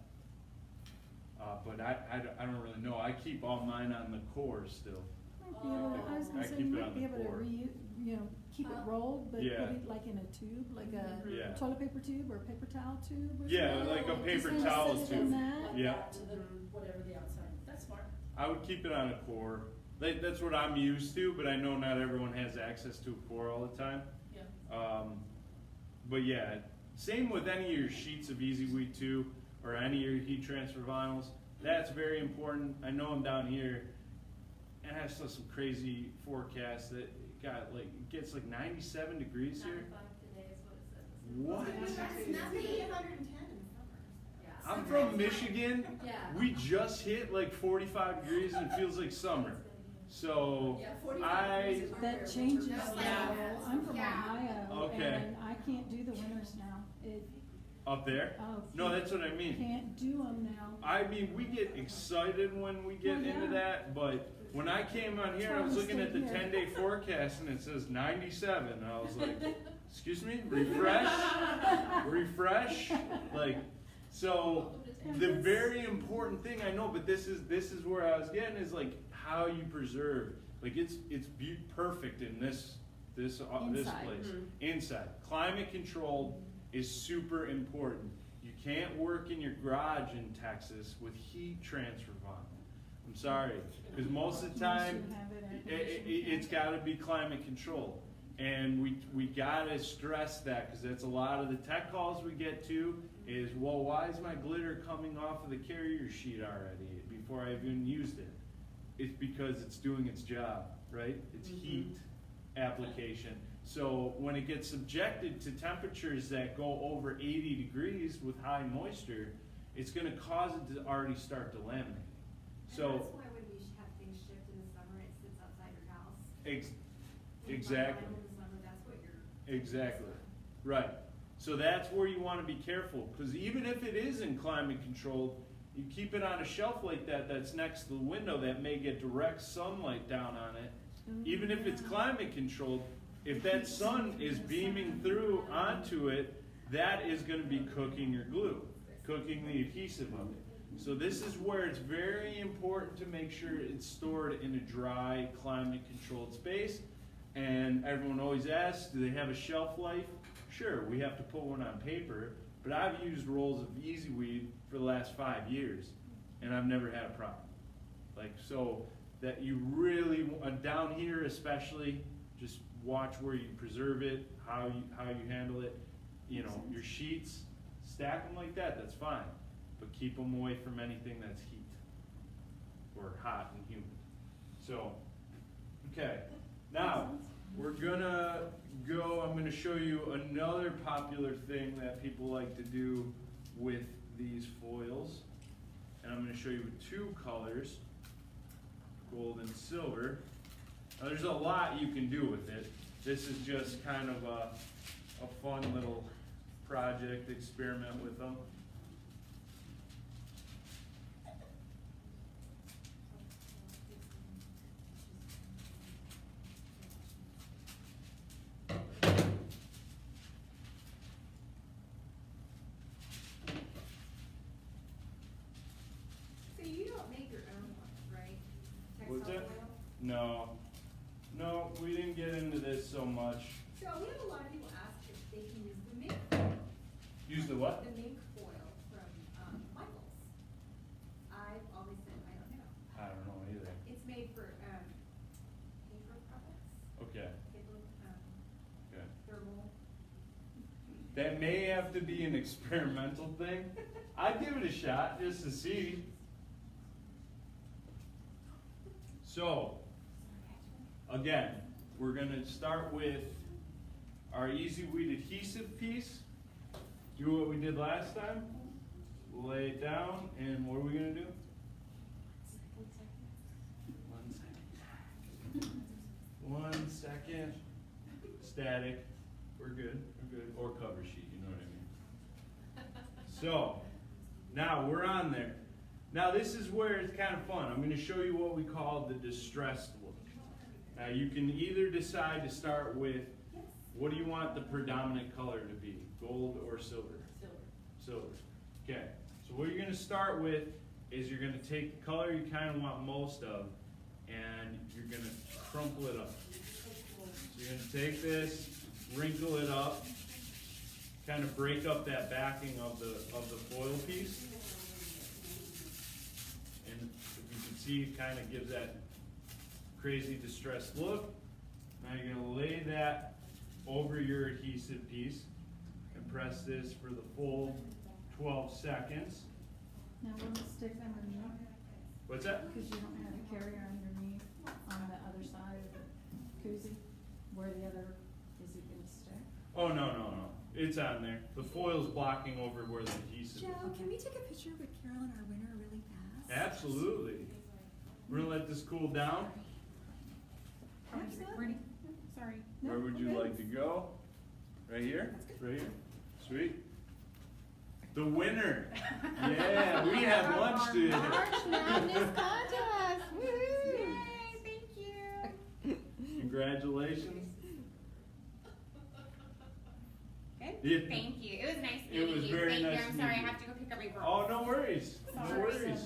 But I don't really know. I keep all mine on the core still. Might be able to, I was I gonna say, keep you it might on be the able to core. keep it rolled, but put Yeah. it like in a tube, like Yeah. a toilet paper tube or a paper towel tube or Yeah, something. like a paper Just kinda towel set it in tube. that. Like Yeah. that to the, whatever the outside, that's smart. I would keep it on a core. That's what I'm used to, but I know not everyone has access to a core all the time. Yeah. But yeah, same with any of your sheets of Easyweed 2 or any of your heat transfer vinyls. That's very important. I know I'm down here, and I saw some crazy forecasts that it gets like 97 degrees here. 95 today is what it says. What? That's the 810 in the summer. Yeah. I'm from Michigan. Yeah. We just hit like 45 degrees and it feels like summer. So Yeah, 45 degrees is That unbearable. changes, That's though. like- I'm from Yeah. Ohio, Okay. and I can't do the winters now. up there? No, that's what I mean. Can't do them now. I mean, we get excited when we get Well, into yeah. that, but when I came on here, I was looking at the 10-day forecast and it says 97. And I was like, excuse me, refresh, refresh. Like, so the very important thing I know, but this is where I was getting is like how you preserve. Like it's perfect in this Inside. place. Inside, climate controlled is super important. You can't work in your garage in Texas with heat transfer vinyl. I'm sorry, because most of the time it's got to be climate controlled, and we gotta stress that because that's a lot of the tech calls we get to is, well, why is my glitter coming off of the carrier sheet already before I've even used it? It's because it's doing its job, right? It's heat. application. So when it gets subjected to temperatures that go over 80 degrees with high moisture, it's gonna cause it to already start delaminating. And So, that's why when we have things shipped in the summer, it sits outside your house. When you buy exactly. them in the summer, that's what you're. Exactly, right. So that's where you wanna be careful, cause even if it is in climate controlled, you keep it on a shelf like that that's next to the window that may get direct sunlight down on it. Even if it's climate controlled, if that sun is beaming through onto it, that is gonna be cooking your glue, cooking the adhesive of it. So this is where it's very important to make sure it's stored in a dry, climate controlled space. And everyone always asks, do they have a shelf life? Sure, we have to put one on paper, but I've used rolls of Easyweed for the last 5 years, and I've never had a problem. Like, so that you really, down here especially, just watch where you preserve it, how you handle it. You know, your sheets, stack them like that, that's fine, but keep them away from anything that's heat or hot and humid. So, okay, now we're gonna go, I'm gonna show you another popular thing that people like to do with these foils. And I'm gonna show you two colors, gold and silver. Now there's a lot you can do with it. This is just kind of a fun little project, experiment with them. So you don't make your own ones, right? What's Textile that? oil? No, we didn't get into this so much. So we have a lot of people ask if they can use the mink foil. Use the what? The mink foil from Michaels. I've always said, I don't know. I don't know either. It's made for paper products, Okay, paper, okay. thermal. That may have to be an experimental thing. I'd give it a shot just to see. So, again, we're gonna start with our Easyweed adhesive piece. Do what we did last time. Lay it down, and what are we gonna do? 1 second. 1 second. Static. We're good. We're good. Or cover sheet, you know what I mean. So, now we're on there. Now this is where it's kind of fun. I'm going to show you what we call the distressed look. Now you can either decide to start with, what do you want the predominant color to be? Gold or silver? Silver. Okay. So what you're going to start with is you're going to take the color you kind of want most of, and you're going to crumple it up. So you're going to take this, wrinkle it up, kind of break up that backing of the foil piece. And if you can see, it kind of gives that crazy distressed look. Now you're going to lay that over your adhesive piece and press this for the full 12 seconds. Now will it stick underneath? What's that? Because you don't have a carrier underneath on the other side of the koozie, where the other, is it gonna stick? Oh, no. It's on there. The foil's blocking over where the adhesive is. Joe, can we take a picture with Carol and our winner really fast? Absolutely. We're gonna let this cool down. Absolutely. Sorry. Where would you like to go? Right here? Right here? Sweet. The winner. Yeah, we have lunch today. March Madness contest, woohoo! Yay, thank you. Congratulations. Good. Yeah. Thank you. It was nice It meeting was you. very Thank nice you. I'm to sorry, meet I you. have to go pick up my girls. Oh, no worries. No Sorry. worries.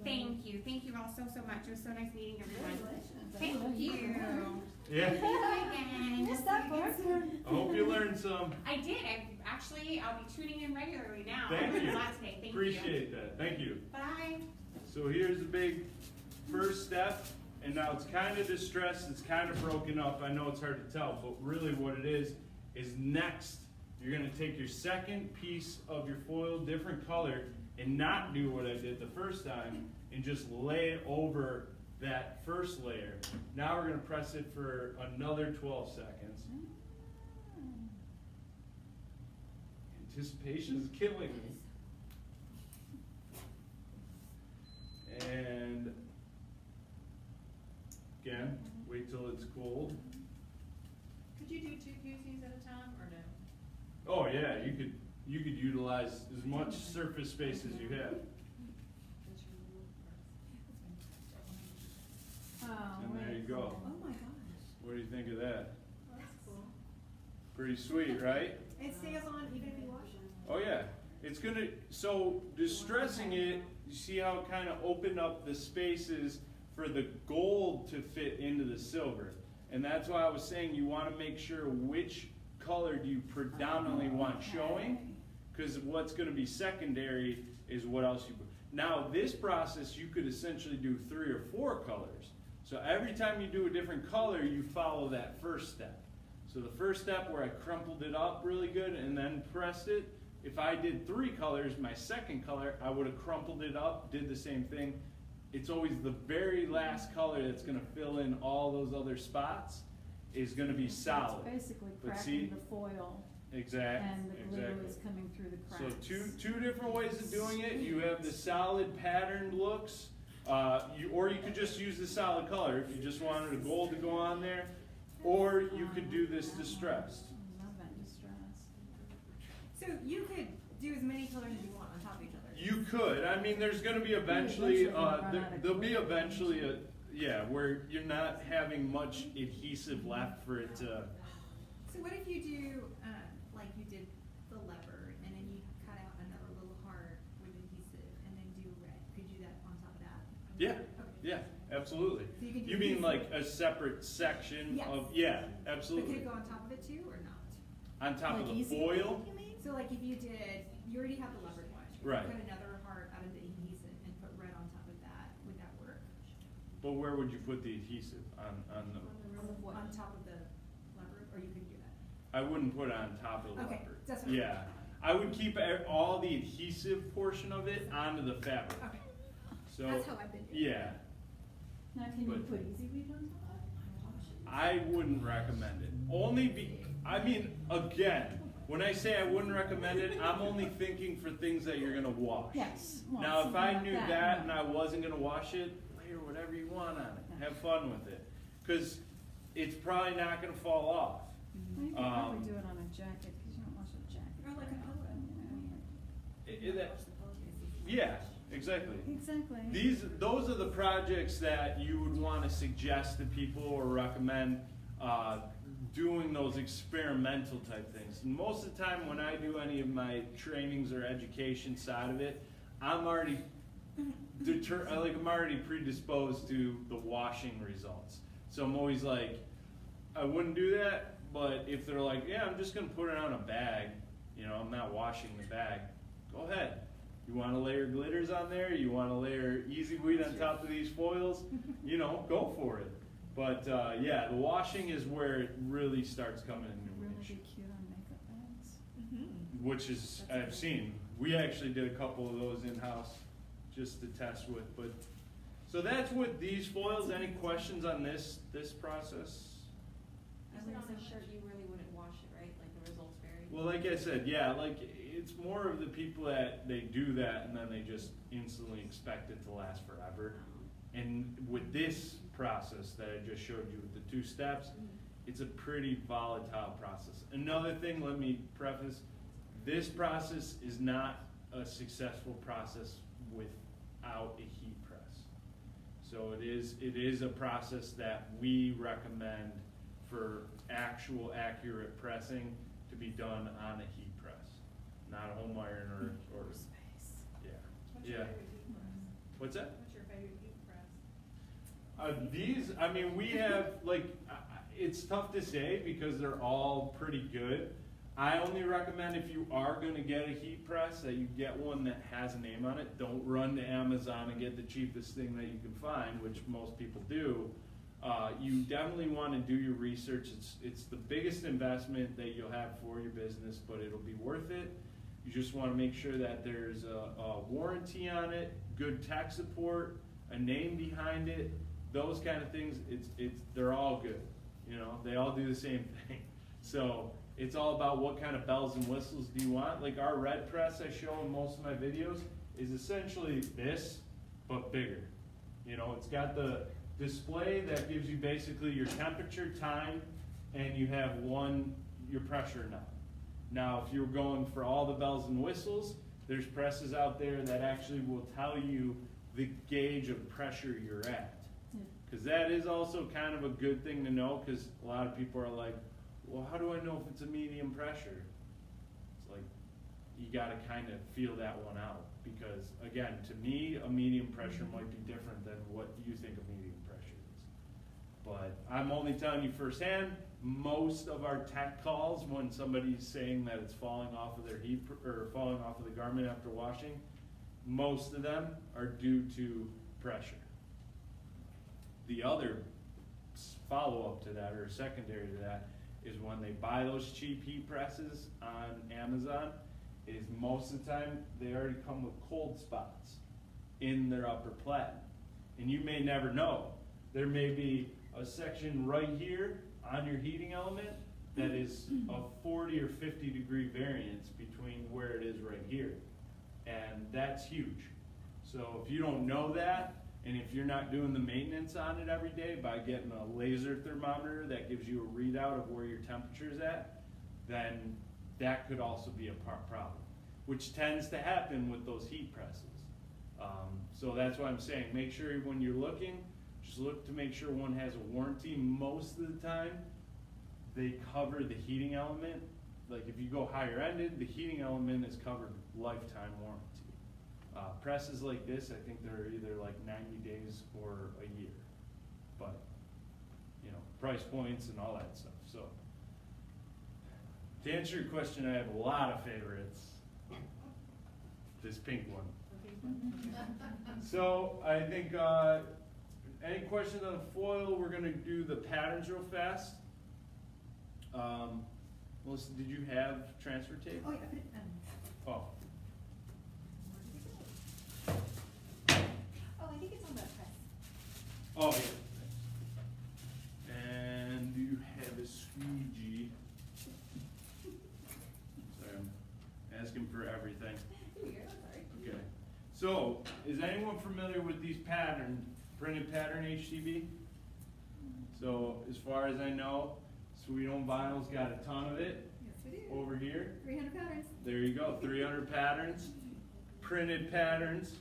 Thank you. Thank you all so much. It was so nice meeting everyone. Thank you. Yeah. Thank you again. What's that, Barker? I hope you learned some. I did. I'll be tuning in regularly now. Thank I learned you. a lot today. Thank you. Appreciate that. Thank you. Bye. So here's the big first step, and now it's kind of distressed, it's kind of broken up. I know it's hard to tell, but really what it is next, you're gonna take your second piece of your foil, different color, and not do what I did the first time, and just lay it over that first layer. Now we're gonna press it for another 12 seconds. Anticipation is killing me. And again, wait till it's cold. Could you do 2 koozies at a time, or no? Oh yeah, you could utilize as much surface space as you have. Oh, And there you go. Oh my gosh, What do you think of that? that's cool. Pretty sweet, right? It stays on even if you wash it? Oh yeah, it's gonna, so distressing it, you see how it kind of opened up the spaces for the gold to fit into the silver. And that's why I was saying you want to make sure which color do you predominantly want showing, because what's going to be secondary is what else you put. Now this process you could essentially do 3 or 4 colors. So every time you do a different color, you follow that first step. So the first step where I crumpled it up really good and then pressed it, if I did 3 colors, my second color, I would have crumpled it up, did the same thing. It's always the very last color that's going to fill in all those other spots is going to be solid. It's basically But see- cracking the foil Exactly. and the glue is coming through the So cracks. two different ways of doing it. You have the solid patterned looks, or you could just use the solid color if you just wanted a gold to go on there, or you could do this distressed. I love that distress. So you could do as many colors as you want on top of each other? You could. I mean, there's going to be eventually, Eventually run out of there'll be glue. eventually where you're not having much adhesive left for it to. So what if you do, like you did the leopard, and then you cut out another little heart with adhesive, and then do red? Could you do that on top of that? Yeah. Okay. Yeah, absolutely. So you can do You mean adhesive. like a separate section Yes. of? Yeah, But could absolutely. it go on top of it too, or not? On top of Like the easy foil. you mean? So like if you did, you already have the leopard one. Right. Put another heart out of the adhesive and put red on top of that, would that work? But where would you put the adhesive on the? On top of the leopard, or you couldn't do that? I wouldn't put it on top of the Okay, leopard. that's what. Yeah, I would keep all the adhesive portion of it onto the fabric. Okay, So that's how I've been doing it. yeah, Now, can you But- put Easyweed on top? I wouldn't recommend it. I mean, again, when I say I wouldn't recommend it, I'm only thinking for things that you're gonna wash. Yes. Well, Now, if something I like knew that and I wasn't gonna wash it, layer whatever you want on it. Have fun with it, because it's probably not gonna fall off. Well, you could probably Um, do it on a jacket, because you don't wash a jacket. Or like a very often, Yeah, exactly. you know. Exactly. Those are the projects that you would want to suggest to people or recommend doing those experimental type things. And most of the time when I do any of my trainings or education side of it, I'm already predisposed to the washing results. So I'm always like, I wouldn't do that, but if they're like, yeah, I'm just gonna put it on a bag, I'm not washing the bag, go ahead. You wanna layer glitters on there, you wanna layer Easyweed on top of these foils, go for it. But yeah, the washing is where it really starts coming into Really range, be cute on makeup bags. which is, I've seen. We actually did a couple of those in-house just to test with, but, so that's with these foils. Any questions on this process? Usually on a shirt, you really wouldn't wash it, right? Like the results vary. Well, like I said, yeah, like it's more of the people that they do that and then they just instantly expect it to last forever. And with this process that I just showed you with the 2 steps, it's a pretty volatile process. Another thing, let me preface, this process is not a successful process without a heat press. So it is a process that we recommend for actual accurate pressing to be done on a heat press, not a home iron or yeah. What's Yeah. your favorite heat press? What's that? What's your favorite heat press? These, I mean, we have, it's tough to say because they're all pretty good. I only recommend if you are gonna get a heat press, that you get one that has a name on it. Don't run to Amazon and get the cheapest thing that you can find, which most people do. You definitely wanna do your research. It's the biggest investment that you'll have for your business, but it'll be worth it. You just wanna make sure that there's a warranty on it, good tech support, a name behind it, those kind of things, they're all good. You know, they all do the same thing. So it's all about what kind of bells and whistles do you want. Like our red press I show in most of my videos is essentially this, but bigger. You know, it's got the display that gives you basically your temperature, time, and you have your pressure knob. Now, if you're going for all the bells and whistles, there's presses out there that actually will tell you the gauge of pressure you're at. Because that is also kind of a good thing to know, because a lot of people are like, well, how do I know if it's a medium pressure? It's like, you gotta kind of feel that one out. Because again, to me, a medium pressure might be different than what you think a medium pressure is. But I'm only telling you firsthand, most of our tech calls, when somebody's saying that it's falling off of their heat, or falling off of the garment after washing, most of them are due to pressure. The other follow-up to that, or secondary to that, is when they buy those cheap heat presses on Amazon, is most of the time they already come with cold spots in their upper plat. And you may never know. There may be a section right here on your heating element that is a 40 or 50 degree variance between where it is right here. And that's huge. So if you don't know that, and if you're not doing the maintenance on it every day by getting a laser thermometer that gives you a readout of where your temperature is at, then that could also be a problem, which tends to happen with those heat presses. So that's why I'm saying, make sure when you're looking, just look to make sure one has a warranty. Most of the time, they cover the heating element. Like if you go higher ended, the heating element is covered lifetime warranty. Presses like this, I think they're either like 90 days or a year. But, you know, price points and all that stuff. So, to answer your question, I have a lot of favorites. This pink one. So, I think, any questions on the foil? We're going to do the patterns real fast. Melissa, did you have transfer tape? Oh, yeah, I put it, Oh. oh, I think it's on the press. Oh, yeah. And do you have a squeegee? Sorry, I'm asking for everything. Here you go, sorry. Okay. So, is anyone familiar with these printed pattern HTV? So, as far as I know, Sweet Home Vinyl's got a ton of it Yes, we do. over here. 300 patterns. There you go, 300 patterns, printed patterns.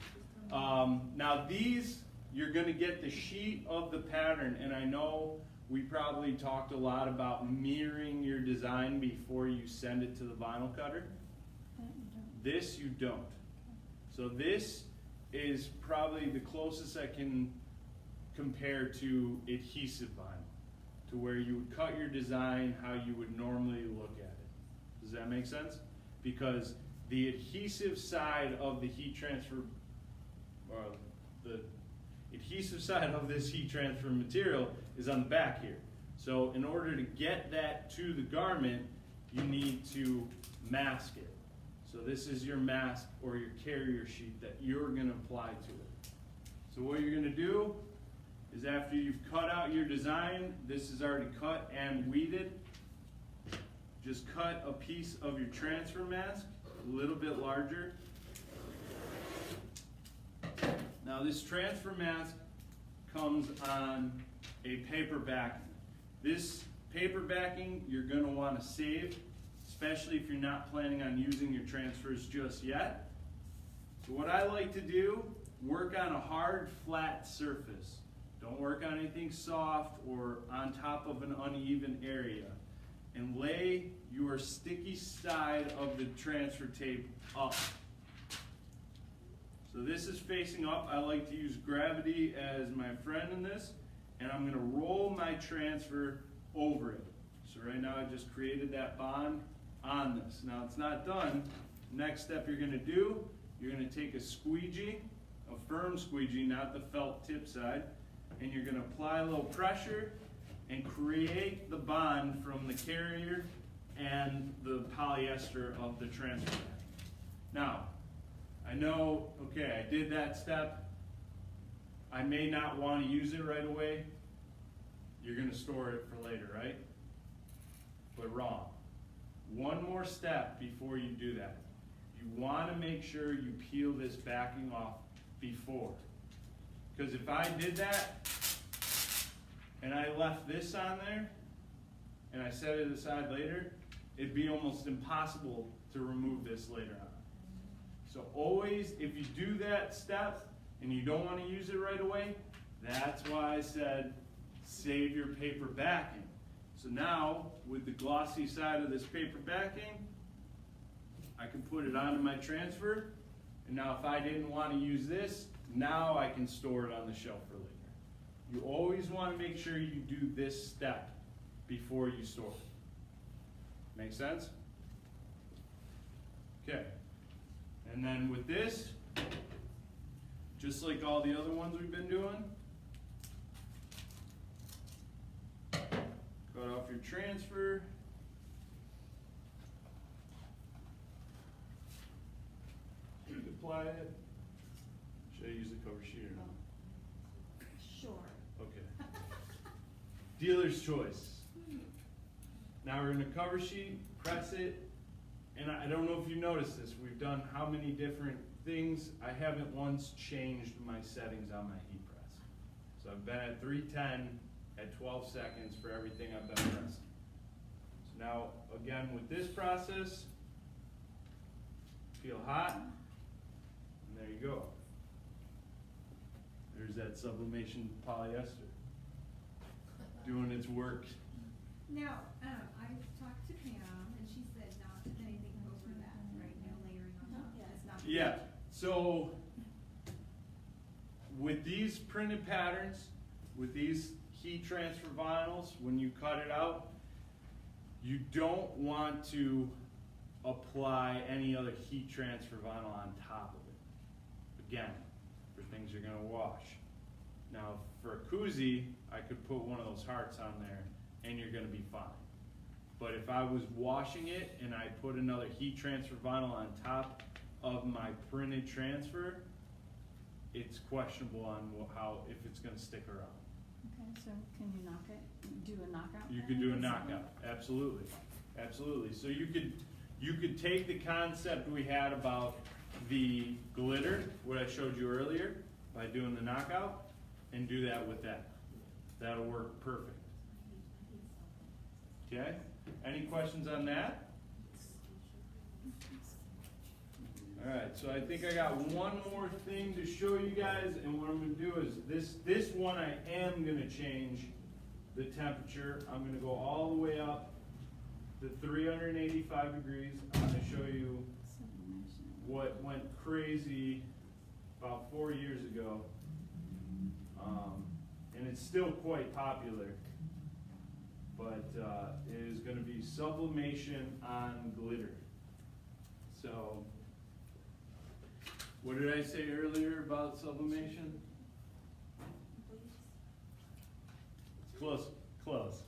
Now these, you're gonna get the sheet of the pattern, and I know we probably talked a lot about mirroring your design before you send it to the vinyl cutter. This you don't. So this is probably the closest I can compare to adhesive vinyl, to where you would cut your design how you would normally look at it. Does that make sense? Because the adhesive side of the heat transfer, or the adhesive side of this heat transfer material is on the back here. So in order to get that to the garment, you need to mask it. So this is your mask or your carrier sheet that you're going to apply to it. So what you're going to do is, after you've cut out your design, this is already cut and weeded, just cut a piece of your transfer mask, a little bit larger. Now this transfer mask comes on a paper backing. This paper backing you're going to want to save, especially if you're not planning on using your transfers just yet. So what I like to do, work on a hard, flat surface. Don't work on anything soft or on top of an uneven area. And lay your sticky side of the transfer tape up. So this is facing up. I like to use gravity as my friend in this. And I'm going to roll my transfer over it. So right now I just created that bond on this. Now it's not done. Next step you're going to do, you're going to take a squeegee, a firm squeegee, not the felt tip side, and you're going to apply a little pressure and create the bond from the carrier and the polyester of the transfer bag. Now, I know, okay, I did that step. I may not want to use it right away. You're going to store it for later, right? But wrong. One more step before you do that. You want to make sure you peel this backing off before. Because if I did that and I left this on there and I set it aside later, it'd be almost impossible to remove this later on. So always, if you do that step and you don't want to use it right away, that's why I said save your paper backing. So now, with the glossy side of this paper backing, I can put it onto my transfer, and now if I didn't want to use this, now I can store it on the shelf for later. You always want to make sure you do this step before you store it. Make sense? Okay. And then with this, just like all the other ones we've been doing, cut off your transfer. Apply it. Should I use the cover sheet or not? Sure. Okay. Dealer's choice. Now we're in the cover sheet, press it, and I don't know if you noticed this, we've done how many different things. I haven't once changed my settings on my heat press. So I've been at 310 at 12 seconds for everything I've been pressing. So now, again, with this process, feel hot, and there you go. There's that sublimation polyester doing its work. Now, I talked to Pam, and she said not to put anything over that, right? No layering on top. That's not. Yeah, so with these printed patterns, with these heat transfer vinyls, when you cut it out, you don't want to apply any other heat transfer vinyl on top of it. Again, for things you're gonna wash. Now, for a koozie, I could put one of those hearts on there and you're gonna be fine. But if I was washing it and I put another heat transfer vinyl on top of my printed transfer, it's questionable on how, if it's gonna stick around. Okay, so can you knock it, do a knockout? You then? could do a Is that knockout, absolutely, absolutely. So you could take the concept we had about the glitter, what I showed you earlier, by doing the knockout, and do that with that. That'll work perfect. Okay, any questions on that? Alright, so I think I got one more thing to show you guys, and what I'm going to do is this one I am going to change the temperature. I'm going to go all the way up to 385 degrees. I'm going to show you sublimation? what went crazy about 4 years ago, and it's still quite popular, but it is going to be sublimation on glitter. So, what did I say earlier about sublimation? Close, close.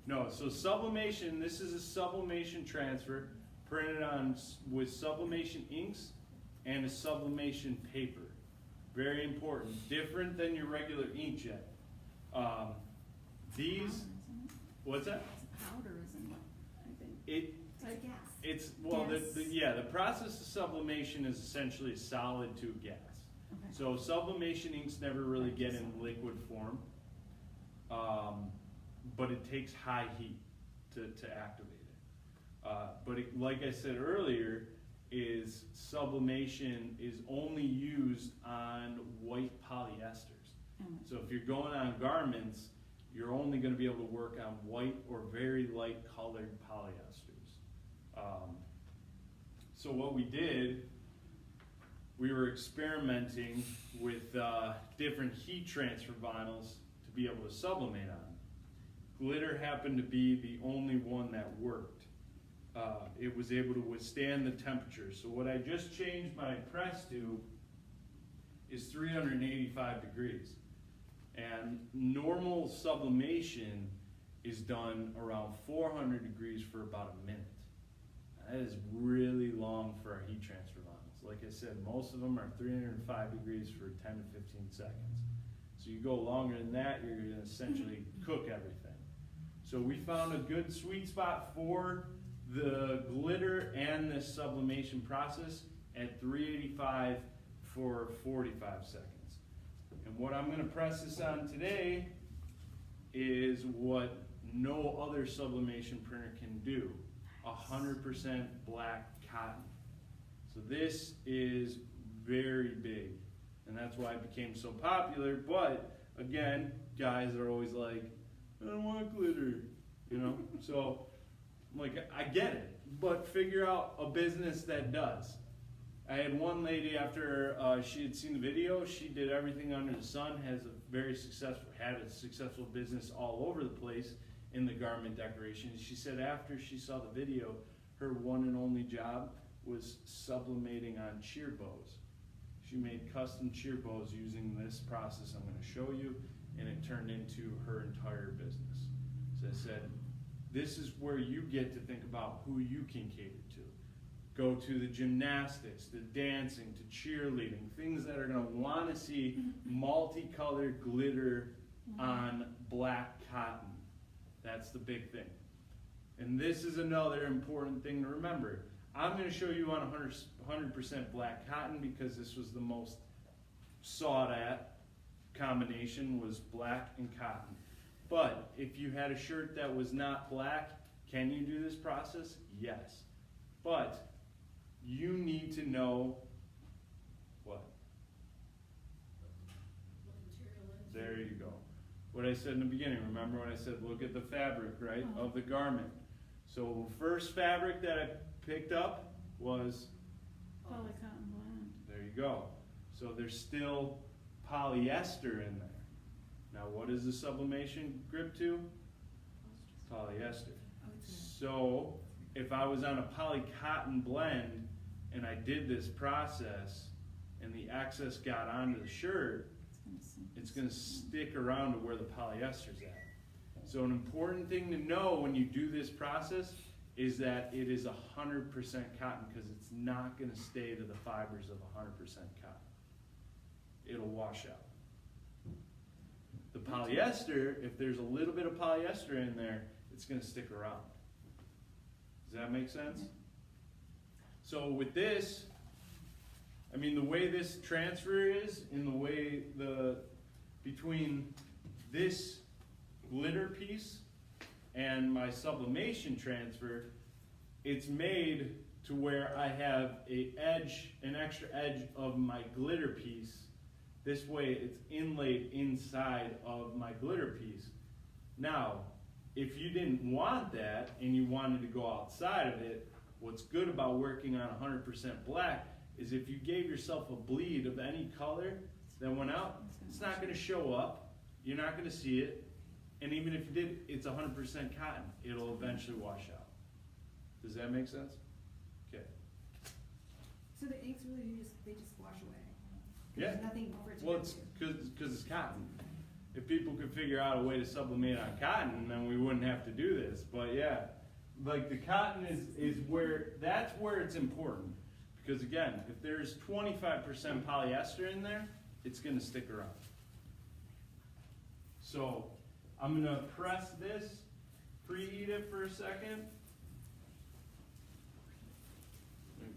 No, so sublimation, this is a sublimation transfer printed on with sublimation inks and a sublimation paper. Very important, different than your regular inkjet. These, Powder, isn't it? what's that? It's powder, isn't it? I think. It's like gas. It's, well, Gas. the process of sublimation is essentially solid to gas. Okay. So sublimation inks never really get in liquid form, but it takes high heat to activate it. But it, like I said earlier, is sublimation is only used on white polyesters. So if you're going on garments, you're only going to be able to work on white or very light colored polyesters. So what we did, we were experimenting with different heat transfer vinyls to be able to sublimate on. Glitter happened to be the only one that worked. It was able to withstand the temperature. So what I just changed my press to is 385 degrees. And normal sublimation is done around 400 degrees for about a minute. That is really long for our heat transfer vinyls. Like I said, most of them are 305 degrees for 10 to 15 seconds. So you go longer than that, you're gonna essentially cook everything. So we found a good sweet spot for the glitter and this sublimation process at 385 for 45 seconds. And what I'm gonna press this on today is what no other sublimation printer can do, 100% black cotton. So this is very big, and that's why it became so popular. But again, guys are always like, I don't want glitter, you know? So I'm like, I get it, but figure out a business that does. I had one lady after she had seen the video, she did everything under the sun, had a successful business all over the place in the garment decoration. She said after she saw the video, her one and only job was sublimating on cheer bows. She made custom cheer bows using this process I'm going to show you, and it turned into her entire business. So I said, this is where you get to think about who you can cater to. Go to the gymnastics, the dancing, to cheerleading, things that are going to want to see multicolored glitter on black cotton. That's the big thing. And this is another important thing to remember. I'm going to show you on 100% black cotton because this was the most sought at combination, was black and cotton. But if you had a shirt that was not black, can you do this process? Yes. But you need to know what? There you go. What I said in the beginning, remember when I said look at the fabric, right, of the garment. So first fabric that I picked up was, Polycotton blend. there you go. So there's still polyester in there. Now what is the sublimation grip to? Polyester. So if I was on a polycotton blend and I did this process and the excess got onto the shirt, it's going to stick around to where the polyester's at. So an important thing to know when you do this process is that it is 100% cotton, because it's not going to stay to the fibers of 100% cotton. It'll wash out. The polyester, if there's a little bit of polyester in there, it's going to stick around. Does that make sense? So with this, I mean, the way this transfer is, in the way between this glitter piece and my sublimation transfer, it's made to where I have an extra edge of my glitter piece. This way it's inlaid inside of my glitter piece. Now, if you didn't want that and you wanted to go outside of it, what's good about working on 100% black is if you gave yourself a bleed of any color that went out, it's not going to show up, you're not going to see it, and even if you did, it's 100% cotton. It'll eventually wash out. Does that make sense? Okay. So the inks really they just wash away? Yeah. There's nothing for it to Well, do. it's because it's cotton. If people could figure out a way to sublimate on cotton, then we wouldn't have to do this. But yeah, like the cotton is where, that's where it's important. Because again, if there's 25% polyester in there, it's going to stick around. So I'm going to press this, preheat it for a second.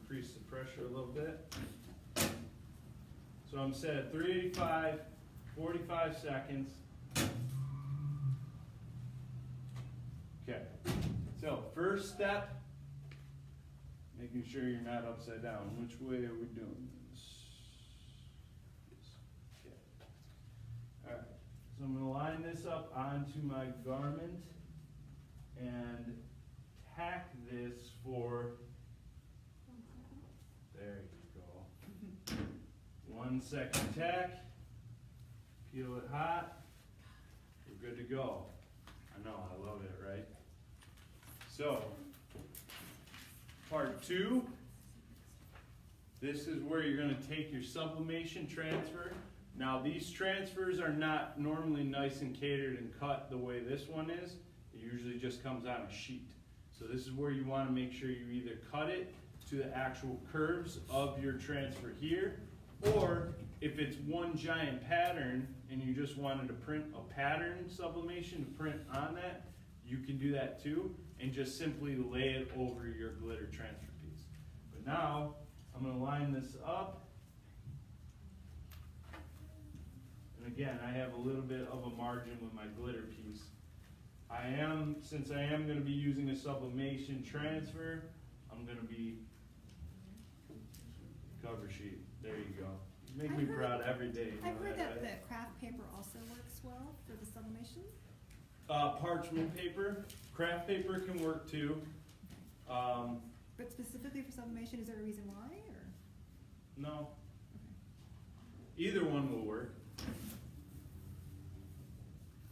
Increase the pressure a little bit. So I'm set at 385, 45 seconds. Okay, so first step, making sure you're not upside down. Which way are we doing this? Okay. Alright, so I'm going to line this up onto my garment and tack this for, there you go. 1 second tack, peel it hot, we're good to go. I know, I love it, right? So, part 2, this is where you're going to take your sublimation transfer. Now these transfers are not normally nice and catered and cut the way this one is. It usually just comes on a sheet. So this is where you want to make sure you either cut it to the actual curves of your transfer here, Or if it's one giant pattern and you just wanted to print a pattern sublimation to print on that, you can do that too, and just simply lay it over your glitter transfer piece. But now, I'm gonna line this up. And again, I have a little bit of a margin with my glitter piece. Since I am gonna be using a sublimation transfer, I'm gonna be cover sheet. There you go. You make me proud every day. You I've know heard that, that right? the craft paper also works well for the sublimation. Parchment paper, craft paper can work too. But specifically for sublimation, is there a reason why, or? No. Either one will work.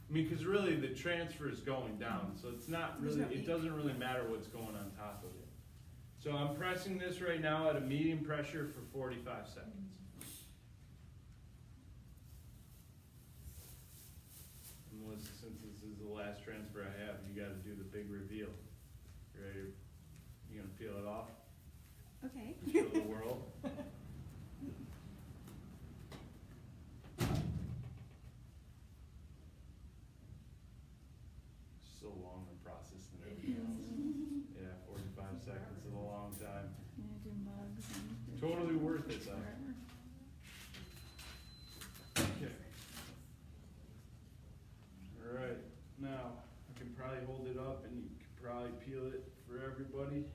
I mean, because really the transfer is going down, so it's not There's really, no it ink. doesn't really matter what's going on top of it. So I'm pressing this right now at a medium pressure for 45 seconds. And Melissa, since this is the last transfer I have, you gotta do the big reveal. You ready? You gonna peel it off? Okay. Show the world? So long the process and everything else. Yeah, 45 seconds is a long time. Yeah, do mugs and. Totally worth it though. Forever. Okay. Alright, now, I can probably hold it up and you can probably peel it for everybody.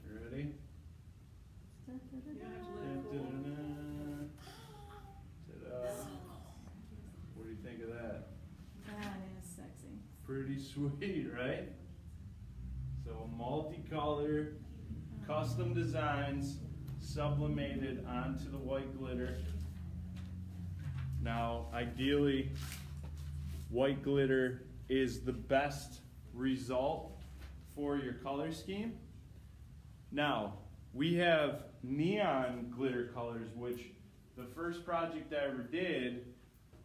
You ready? Da-da-da-da. Ta-da. What do you think of that? That is sexy. Pretty sweet, right? So multicolor, custom designs, sublimated onto the white glitter. Now, ideally, white glitter is the best result for your color scheme. Now, we have neon glitter colors, which the first project I ever did,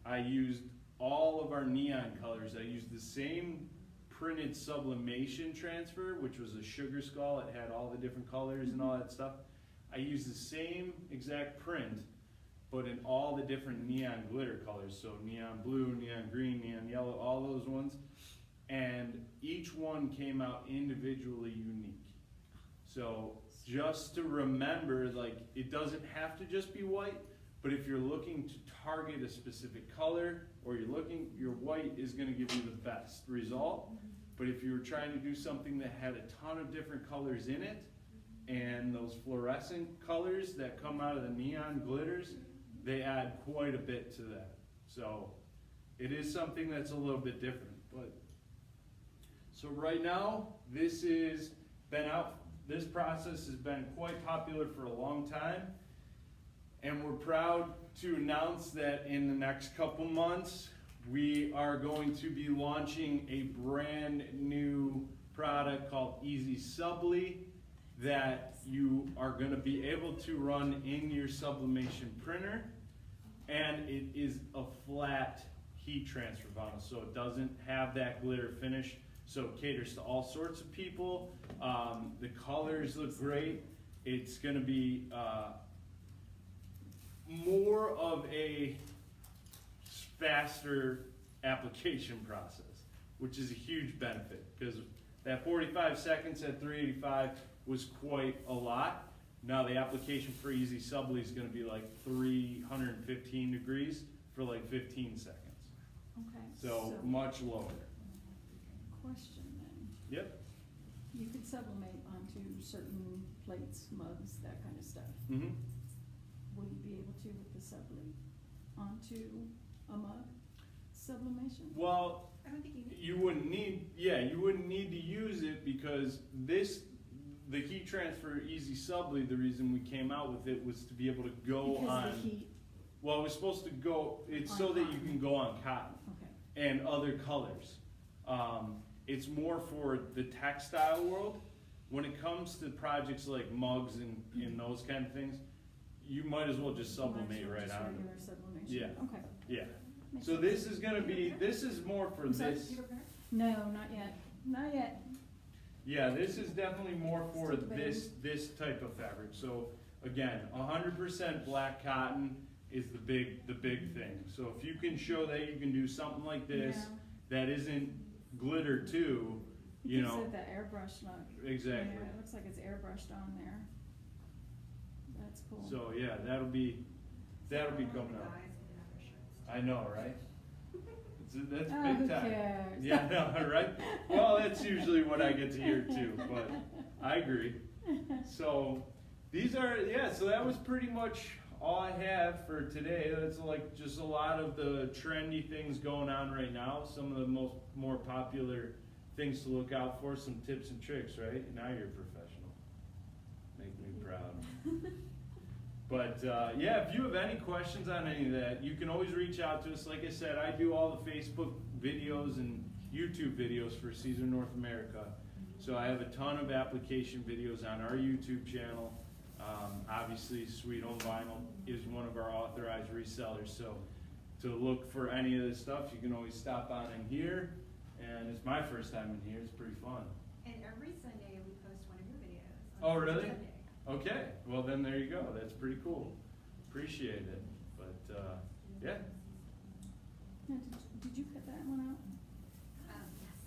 I used all of our neon colors. I used the same printed sublimation transfer, which was a sugar skull. It had all the different colors and all that stuff. I used the same exact print, but in all the different neon glitter colors. So neon blue, neon green, neon yellow, all those ones. And each one came out individually unique. So just to remember, like, it doesn't have to just be white, but if you're looking to target a specific color, or your white is gonna give you the best result. But if you were trying to do something that had a ton of different colors in it, and those fluorescent colors that come out of the neon glitters, they add quite a bit to that. So it is something that's a little bit different. But so right now, this process has been quite popular for a long time, and we're proud to announce that in the next couple months we are going to be launching a brand new product called Easyweed Sub Block that you are going to be able to run in your sublimation printer, and it is a flat heat transfer vinyl, so it doesn't have that glitter finish, so it caters to all sorts of people. The colors look great. It's going to be more of a faster application process, which is a huge benefit, because that 45 seconds at 385 was quite a lot. Now the application for Easyweed Sub Block is going to be like 315 degrees for like 15 seconds. Okay. So much lower. Question then. Yep. You could sublimate onto certain plates, mugs, that kind of stuff. Mm-hmm. Will you be able to with the subli onto a mug sublimation? Well, I don't think you need. you wouldn't need to use it, because the heat transfer Easyweed Sub Block, the reason we came out with it was to be able to go Because on. the heat, Well, it was supposed to go. It's On so that you cotton. can go on cotton okay. and other colors. It's more for the textile world. When it comes to projects like mugs and those kind of things, you might as well just sublimate right Just on it. regular sublimation? Yeah. Okay. Yeah. Makes So sense. this is gonna be. This is more for I'm sorry, this. No, not yet. Not yet. Yeah, this is definitely more for Stick the this type of fabric. So again, 100% black cotton is the big thing. So if you can show that you can do something like this Yeah. that isn't glitter too, you gives know. it that airbrush look. Exactly. Yeah, it looks like it's airbrushed on there. That's cool. So yeah, that'll be coming out. I know, right? That's Oh, big who time. cares? Yeah, no, right? Well, that's usually what I get to hear too, but I agree. So these are, yeah, so that was pretty much all I have for today. That's like just a lot of the trendy things going on right now. Some of the more popular things to look out for, some tips and tricks, right? Now you're a professional. Make me proud. But yeah, if you have any questions on any of that, you can always reach out to us. Like I said, I do all the Facebook videos and YouTube videos for Siser North America. So I have a ton of application videos on our YouTube channel. Obviously, Sweet Home Vinyl is one of our authorized resellers. So to look for any of this stuff, you can always stop on in here. And it's my first time in here. It's pretty fun. And every Sunday we post one of your videos. Oh, really? Sunday. Okay, well then there you go. That's pretty cool. Appreciate it. But yeah. Now, did you cut that one out? Yes.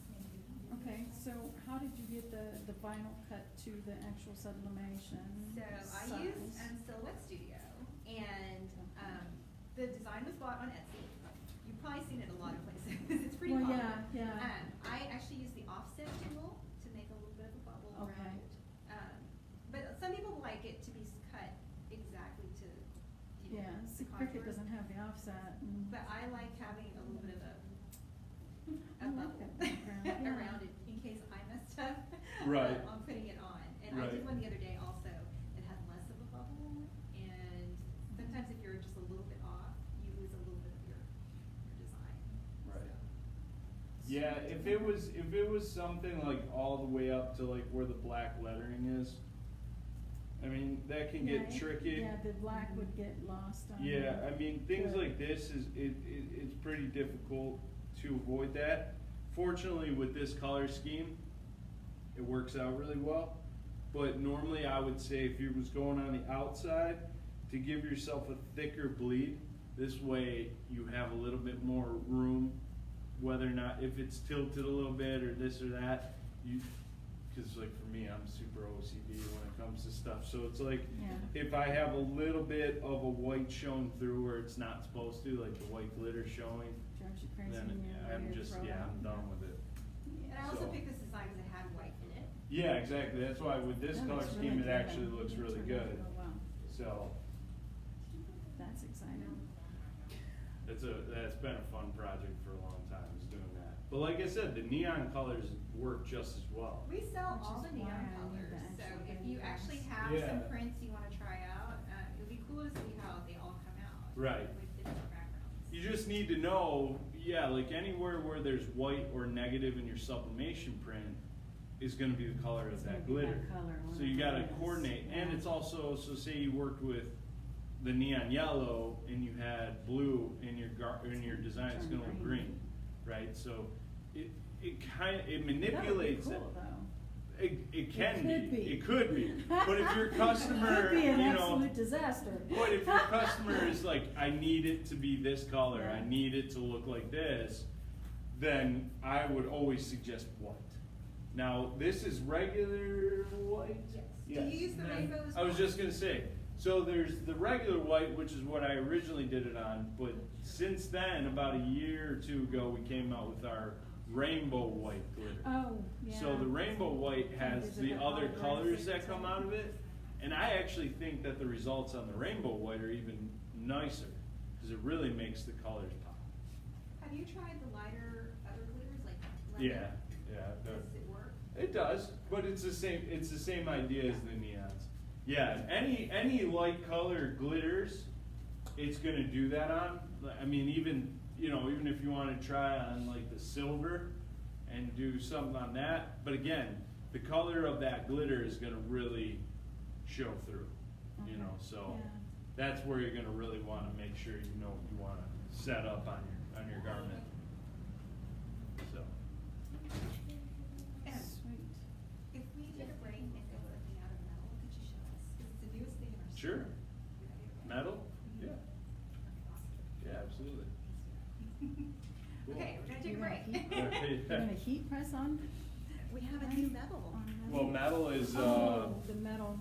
Okay, so how did you get the vinyl cut to the actual sublimation So I size? use Silhouette Studio, and the design was bought on Etsy. You've probably seen it a lot of places. It's pretty Well, popular. yeah. I actually use the offset tool to make a little bit of a bubble Okay. around it. But some people like it to be cut exactly to, you know, Yeah, the see, Cricut contour. doesn't have the offset. And But I like having a little bit of a I like bubble that background, yeah. around it in case I messed up Right. on putting it on. And I Right. did one the other day also that had less of a bubble. And sometimes if you're just a little bit off, you lose a little bit of your design. Right. So. Yeah, if it was something like all the way up to like where the black lettering is, I mean that can get Yeah, tricky. Yeah, the black would get lost on Yeah, there. I mean things Good. like this it's pretty difficult to avoid that. Fortunately, with this color scheme, it works out really well. But normally, I would say if you was going on the outside, to give yourself a thicker bleed. This way, you have a little bit more room. Whether or not if it's tilted a little bit or this or that, because like for me, I'm super OCD when it comes to stuff. So it's like Yeah. if I have a little bit of a white shown through where it's not supposed to, like the white glitter showing, Drives you crazy then when you're I'm ready to just throw it out. I'm done with it. And I also So- picked this design because it had white in it. Yeah, exactly. That's why with this That color looks scheme, really it good. actually looks It really turned out good. real well. So That's exciting. that's been a fun project for a long time, is doing that. But like I said, the neon colors work just as well. We sell Which all is the why neon I need colors, the so actual if you videos. actually have Yeah. some prints you wanna try out, it would be cool to see how they all come out. Right. With different backgrounds. You just need to know, yeah, like anywhere where there's white or negative in your sublimation print is gonna be the color It's of gonna that be glitter. that color on So you it, gotta yes. coordinate, and Yeah. it's also, so say you worked with the neon yellow and you had blue in your design, it's Turn gonna look green. green, right? So it That would be manipulates it. cool, though. It can could be. be. It could be. But if your It customer, could be an you know, absolute disaster. but if your customer is like, I need it to be this color, Yeah. I need it to look like this, then I would always suggest white. Now, this is regular white? Yes. Do you use the rainbow as I was well? just gonna say, so there's the regular white, which is what I originally did it on, but since then, about a year or two ago, we came out with our rainbow white glitter. Oh, yeah. So the rainbow white has Gives it the that other hard colors red that come out of it, and I actually think that the results on the rainbow white are even nicer, because it really makes the colors pop. Have you tried the lighter other glitters, like lemon? Yeah, Does it work? it does, but it's the same idea as the neons. Yeah, any light color glitters, it's gonna do that on. I mean, even if you wanna try on like the silver and do something on that, but again, the color of that glitter is gonna really show through, you know, so Yeah. that's where you're gonna really wanna make sure you know what you wanna set up on your garment. So, And Sweet. if we take a break and go looking out of metal, could you show us? 'Cause it's the newest thing in our store. sure. You're gonna heat press on? We have a new metal. on Well, metal is, Oh, the metal,